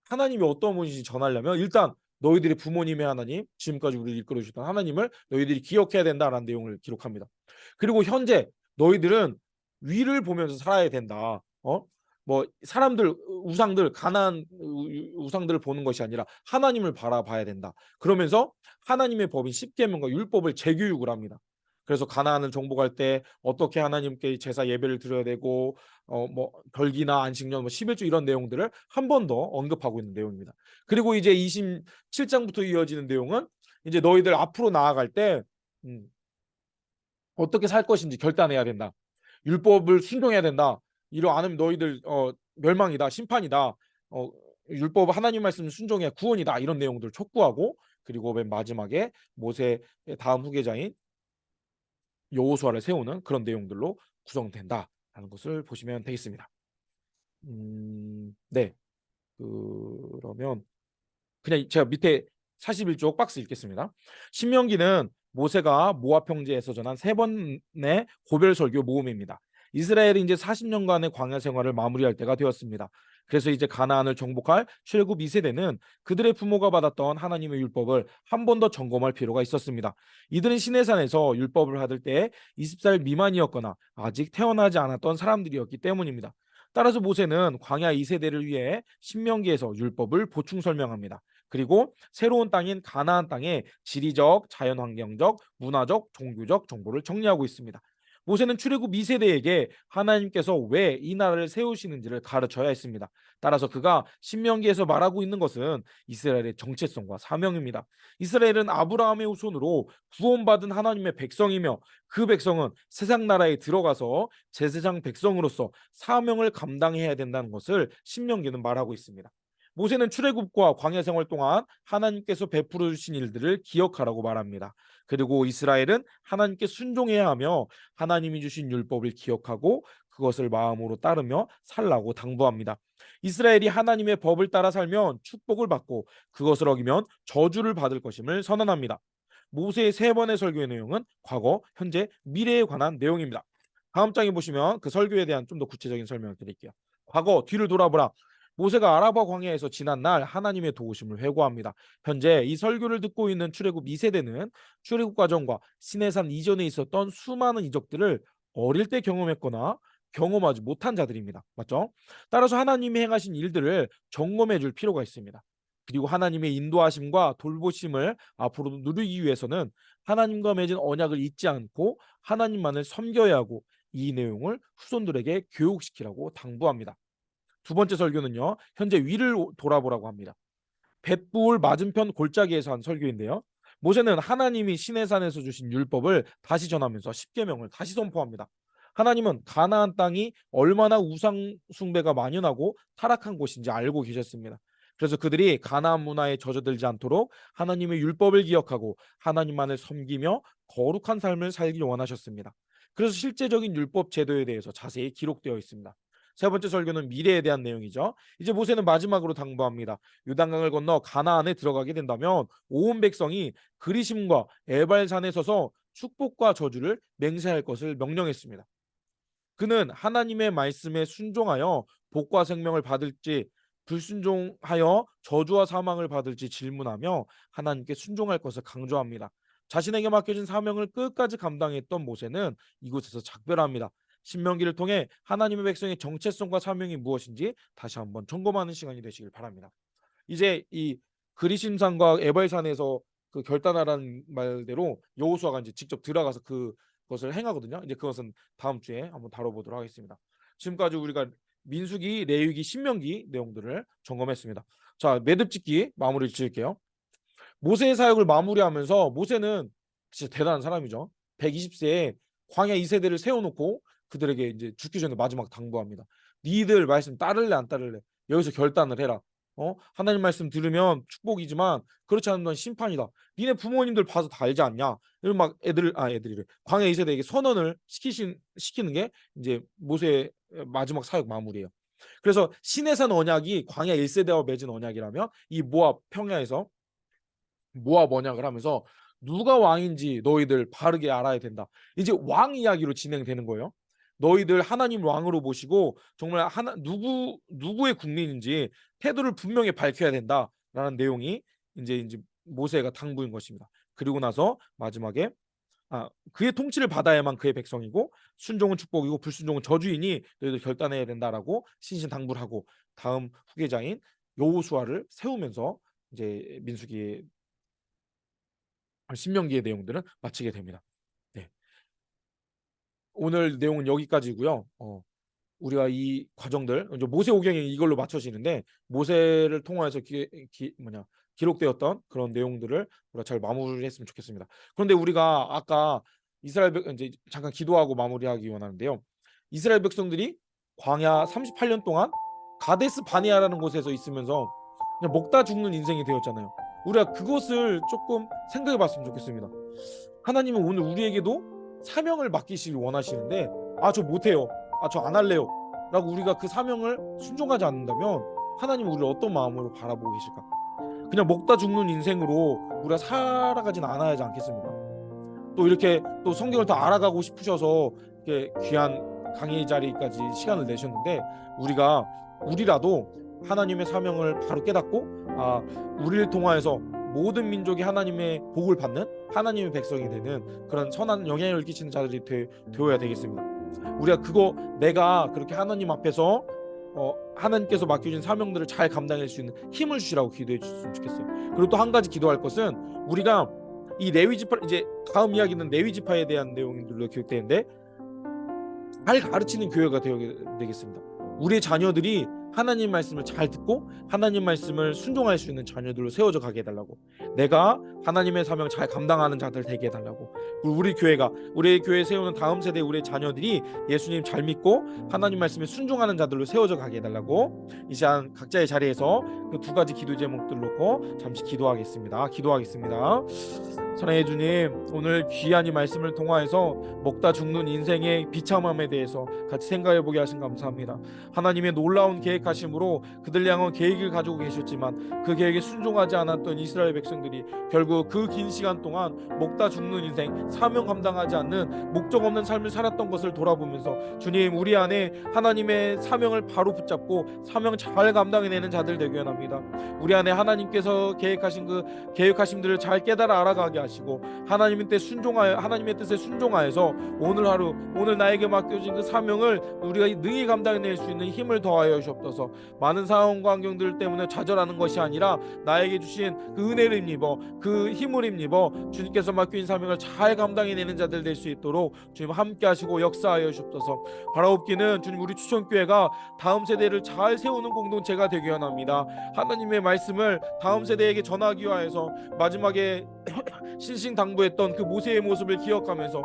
하나님이 어떤 분이신지 전하려면 일단 너희들의 부모님의 하나님, 지금까지 우리를 이끌어 주셨던 하나님을 너희들이 기억해야 된다라는 내용을 기록합니다. 그리고 현재 너희들은 위를 보면서 살아야 된다. 뭐 사람들 우상들 가나안 우상들을 보는 것이 아니라 하나님을 바라봐야 된다. 그러면서 하나님의 법인 십계명과 율법을 재교육을 합니다. 그래서 가나안을 정복할 때 어떻게 하나님께 제사 예배를 드려야 되고 뭐 절기나 안식년 뭐 11조 이런 내용들을 한 번 더 언급하고 있는 내용입니다. 그리고 이제 27장부터 이어지는 내용은 이제 너희들 앞으로 나아갈 때 어떻게 살 것인지 결단해야 된다. 율법을 순종해야 된다. 이러 안 하면 너희들 멸망이다, 심판이다. 율법 하나님 말씀 순종해 구원이다. 이런 내용들을 촉구하고 그리고 맨 마지막에 모세의 다음 후계자인 여호수아를 세우는 그런 내용들로 구성된다라는 것을 보시면 되겠습니다. 네. 그러면 그냥 제가 밑에 41쪽 박스 읽겠습니다. 신명기는 모세가 모압 형제에서 전한 세 번의 고별 설교 모음입니다. 이스라엘이 이제 40년간의 광야 생활을 마무리할 때가 되었습니다. 그래서 이제 가나안을 정복할 출애굽 2세대는 그들의 부모가 받았던 하나님의 율법을 한 번 더 점검할 필요가 있었습니다. 이들은 시내산에서 율법을 받을 때 20살 미만이었거나 아직 태어나지 않았던 사람들이었기 때문입니다. 따라서 모세는 광야 2세대를 위해 신명기에서 율법을 보충 설명합니다. 그리고 새로운 땅인 가나안 땅의 지리적, 자연환경적, 문화적, 종교적 정보를 정리하고 있습니다. 모세는 출애굽 2세대에게 하나님께서 왜 이 나라를 세우시는지를 가르쳐야 했습니다. 따라서 그가 신명기에서 말하고 있는 것은 이스라엘의 정체성과 사명입니다. 이스라엘은 아브라함의 후손으로 구원받은 하나님의 백성이며 그 백성은 세상 나라에 들어가서 제사장 백성으로서 사명을 감당해야 된다는 것을 신명기는 말하고 있습니다. 모세는 출애굽과 광야 생활 동안 하나님께서 베풀어 주신 일들을 기억하라고 말합니다. 그리고 이스라엘은 하나님께 순종해야 하며 하나님이 주신 율법을 기억하고 그것을 마음으로 따르며 살라고 당부합니다. 이스라엘이 하나님의 법을 따라 살면 축복을 받고 그것을 어기면 저주를 받을 것임을 선언합니다. 모세의 세 번의 설교의 내용은 과거, 현재, 미래에 관한 내용입니다. 다음 장에 보시면 그 설교에 대한 좀 더 구체적인 설명을 드릴게요. 과거, 뒤를 돌아보라. 모세가 아라바 광야에서 지난 날 하나님의 도우심을 회고합니다. 현재 이 설교를 듣고 있는 출애굽 2세대는 출애굽 과정과 시내산 이전에 있었던 수많은 이적들을 어릴 때 경험했거나 경험하지 못한 자들입니다. 맞죠? 따라서 하나님이 행하신 일들을 점검해 줄 필요가 있습니다. 그리고 하나님의 인도하심과 돌보심을 앞으로 누리기 위해서는 하나님과 맺은 언약을 잊지 않고 하나님만을 섬겨야 하고 이 내용을 후손들에게 교육시키라고 당부합니다. 두 번째 설교는요. 현재 위를 돌아보라고 합니다. 벳부울 맞은편 골짜기에서 한 설교인데요. 모세는 하나님이 시내산에서 주신 율법을 다시 전하면서 십계명을 다시 선포합니다. 하나님은 가나안 땅이 얼마나 우상 숭배가 만연하고 타락한 곳인지 알고 계셨습니다. 그래서 그들이 가나안 문화에 젖어들지 않도록 하나님의 율법을 기억하고 하나님만을 섬기며 거룩한 삶을 살길 원하셨습니다. 그래서 실제적인 율법 제도에 대해서 자세히 기록되어 있습니다. 세 번째 설교는 미래에 대한 내용이죠. 이제 모세는 마지막으로 당부합니다. 요단강을 건너 가나안에 들어가게 된다면 온 백성이 그리심과 에발산에 서서 축복과 저주를 맹세할 것을 명령했습니다. 그는 하나님의 말씀에 순종하여 복과 생명을 받을지 불순종하여 저주와 사망을 받을지 질문하며 하나님께 순종할 것을 강조합니다. 자신에게 맡겨진 사명을 끝까지 감당했던 모세는 이곳에서 작별합니다. 신명기를 통해 하나님의 백성의 정체성과 사명이 무엇인지 다시 한번 점검하는 시간이 되시길 바랍니다. 이제 이 그리심산과 에발산에서 그 결단하라는 말대로 여호수아가 이제 직접 들어가서 그것을 행하거든요. 이제 그것은 다음 주에 한번 다뤄보도록 하겠습니다. 지금까지 우리가 민수기, 레위기, 신명기 내용들을 점검했습니다. 자, 매듭짓기 마무리 지을게요. 모세의 사역을 마무리하면서 모세는 진짜 대단한 사람이죠. 120세에 광야 2세대를 세워놓고 그들에게 이제 죽기 전에 마지막 당부합니다. 니들 말씀 따를래 안 따를래 여기서 결단을 해라. 하나님 말씀 들으면 축복이지만 그렇지 않으면 넌 심판이다. 니네 부모님들 봐서 다 알지 않냐? 이런 막 애들이래. 광야 2세대에게 선언을 시키는 게 이제 모세의 마지막 사역 마무리예요. 그래서 시내산 언약이 광야 1세대와 맺은 언약이라면 이 모압 평야에서 모압 언약을 하면서 누가 왕인지 너희들 바르게 알아야 된다. 이제 왕 이야기로 진행되는 거예요. 너희들 하나님 왕으로 모시고 정말 누구의 국민인지 태도를 분명히 밝혀야 된다라는 내용이 이제 모세가 당부인 것입니다. 그리고 나서 마지막에 그의 통치를 받아야만 그의 백성이고 순종은 축복이고 불순종은 저주이니 너희들 결단해야 된다라고 신신당부를 하고 다음 후계자인 여호수아를 세우면서 이제 민수기 신명기의 내용들은 마치게 됩니다. 네. 오늘 내용은 여기까지고요. 우리가 이 과정들 이제 모세오경이 이걸로 맞춰지는데 모세를 통해서 기록되었던 그런 내용들을 우리가 잘 마무리했으면 좋겠습니다. 그런데 우리가 아까 이제 잠깐 기도하고 마무리하기 원하는데요. 이스라엘 백성들이 광야 38년 동안 가데스 바네아라는 곳에서 있으면서 그냥 먹다 죽는 인생이 되었잖아요. 우리가 그것을 조금 생각해 봤으면 좋겠습니다. 하나님은 오늘 우리에게도 사명을 맡기시길 원하시는데 저 못해요. 저 안 할래요. 라고 우리가 그 사명을 순종하지 않는다면 하나님은 우리를 어떤 마음으로 바라보고 계실까? 그냥 먹다 죽는 인생으로 우리가 살아가진 않아야 하지 않겠습니까? 또 이렇게 또 성경을 더 알아가고 싶으셔서 이렇게 귀한 강의 자리까지 시간을 내셨는데 우리라도 하나님의 사명을 바로 깨닫고 우리를 통하여서 모든 민족이 하나님의 복을 받는 하나님의 백성이 되는 그런 선한 영향을 끼치는 자들이 되어야 되겠습니다. 우리가 내가 그렇게 하나님 앞에서 하나님께서 맡겨준 사명들을 잘 감당할 수 있는 힘을 주시라고 기도해 주셨으면 좋겠어요. 그리고 또 한 가지 기도할 것은 우리가 이 레위 지파 이제 다음 이야기는 레위 지파에 대한 내용들로 기록되는데 잘 가르치는 교회가 되겠습니다. 우리의 자녀들이 하나님 말씀을 잘 듣고 하나님 말씀을 순종할 수 있는 자녀들로 세워져 가게 해달라고, 내가 하나님의 사명 잘 감당하는 자들 되게 해달라고, 그리고 우리 교회 세우는 다음 세대 우리의 자녀들이 예수님 잘 믿고 하나님 말씀에 순종하는 자들로 세워져 가게 해달라고 이 시간 각자의 자리에서 그 두 가지 기도 제목들 놓고 잠시 기도하겠습니다. 사랑해 주님, 오늘 귀한 이 말씀을 통하여서 먹다 죽는 인생의 비참함에 대해서 같이 생각해 보게 하신 감사합니다. 하나님의 놀라운 계획하심으로 그들 향한 계획을 가지고 계셨지만 그 계획에 순종하지 않았던 이스라엘 백성들이 결국 그 긴 시간 동안 먹다 죽는 인생, 사명 감당하지 않는 목적 없는 삶을 살았던 것을 돌아보면서 주님, 우리 안에 하나님의 사명을 바로 붙잡고 사명 잘 감당해내는 자들 되게 원합니다. 우리 안에 하나님께서 계획하신 그 계획하심들을 잘 깨달아 알아가게 하시고 하나님의 뜻에 순종하여서 오늘 하루, 오늘 나에게 맡겨진 그 사명을 우리가 능히 감당해낼 수 있는 힘을 더하여 주옵소서. 많은 상황과 환경들 때문에 좌절하는 것이 아니라 나에게 주신 그 은혜를 힘입어, 그 힘을 힘입어 주님께서 맡긴 사명을 잘 감당해내는 자들 될 수 있도록 주님 함께 하시고 역사하여 주옵소서. 바라옵기는 주님, 우리 추천교회가 다음 세대를 잘 세우는 공동체가 되기 원합니다. 하나님의 말씀을 다음 세대에게 전하기 위하여서 마지막에 신신당부했던 그 모세의 모습을 기억하면서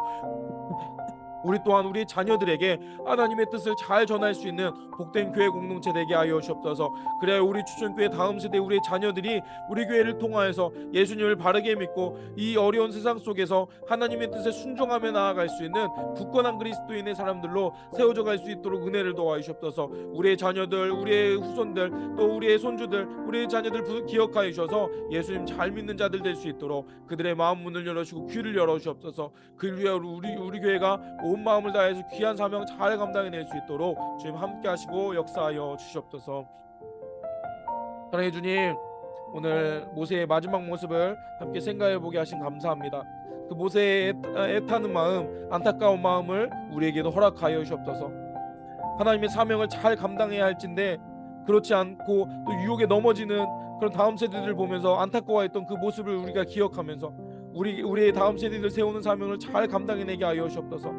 우리 또한 우리 자녀들에게 하나님의 뜻을 잘 전할 수 있는 복된 교회 공동체 되게 하여 주옵소서. 그래야 우리 추천교회 다음 세대 우리의 자녀들이 우리 교회를 통하여서 예수님을 바르게 믿고 이 어려운 세상 속에서 하나님의 뜻에 순종하며 나아갈 수 있는 굳건한 그리스도인의 사람들로 세워져 갈 수 있도록 은혜를 도와 주옵소서. 우리의 자녀들, 우리의 후손들, 또 우리의 손주들, 우리의 자녀들 기억하여 주셔서 예수님 잘 믿는 자들 될 수 있도록 그들의 마음 문을 열어주시고 귀를 열어 주옵소서. 그를 위하여 우리 교회가 온 마음을 다해서 귀한 사명 잘 감당해낼 수 있도록 주님 함께 하시고 역사하여 주시옵소서. 사랑해 주님, 오늘 모세의 마지막 모습을 함께 생각해 보게 하신 감사합니다. 그 모세의 애타는 마음, 안타까운 마음을 우리에게도 허락하여 주시옵소서. 하나님의 사명을 잘 감당해야 할진데 그렇지 않고 또 유혹에 넘어지는 그런 다음 세대들을 보면서 안타까워했던 그 모습을 우리가 기억하면서 우리의 다음 세대들 세우는 사명을 잘 감당해내게 하여 주옵소서.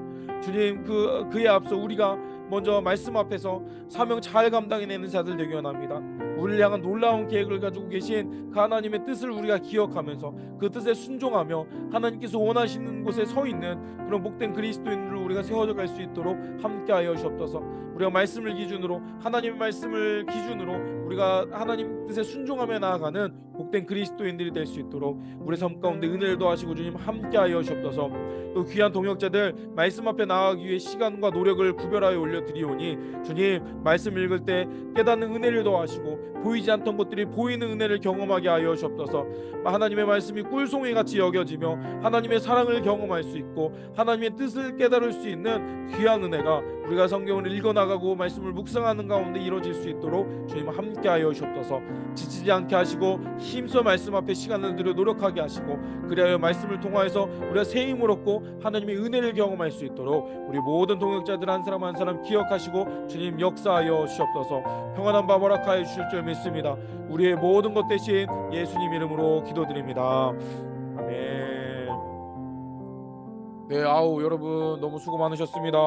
주님, 그에 앞서 우리가 먼저 말씀 앞에서 사명 잘 감당해내는 자들 되기 원합니다. 우리를 향한 놀라운 계획을 가지고 계신 그 하나님의 뜻을 우리가 기억하면서 그 뜻에 순종하며 하나님께서 원하시는 곳에 서 있는 그런 복된 그리스도인들을 우리가 세워져 갈 수 있도록 함께하여 주옵소서. 우리가 말씀을 기준으로, 하나님의 말씀을 기준으로 우리가 하나님 뜻에 순종하며 나아가는 복된 그리스도인들이 될 수 있도록 우리 삶 가운데 은혜를 더하시고 주님 함께하여 주옵소서. 또 귀한 동역자들 말씀 앞에 나아가기 위해 시간과 노력을 구별하여 올려드리오니 주님, 말씀 읽을 때 깨닫는 은혜를 더하시고 보이지 않던 것들이 보이는 은혜를 경험하게 하여 주옵소서. 하나님의 말씀이 꿀송이 같이 여겨지며 하나님의 사랑을 경험할 수 있고 하나님의 뜻을 깨달을 수 있는 귀한 은혜가 우리가 성경을 읽어나가고 말씀을 묵상하는 가운데 이루어질 수 있도록 주님 함께하여 주옵소서. 지치지 않게 하시고 힘써 말씀 앞에 시간을 들여 노력하게 하시고 그리하여 말씀을 통하여서 우리가 새 힘을 얻고 하나님의 은혜를 경험할 수 있도록 우리 모든 동역자들 한 사람 한 사람 기억하시고 주님 역사하여 주옵소서. 평안한 밤 허락하여 주실 줄 믿습니다. 우리의 모든 것 대신 예수님 이름으로 기도드립니다. 아멘. 네, 아우 여러분 너무 수고 많으셨습니다.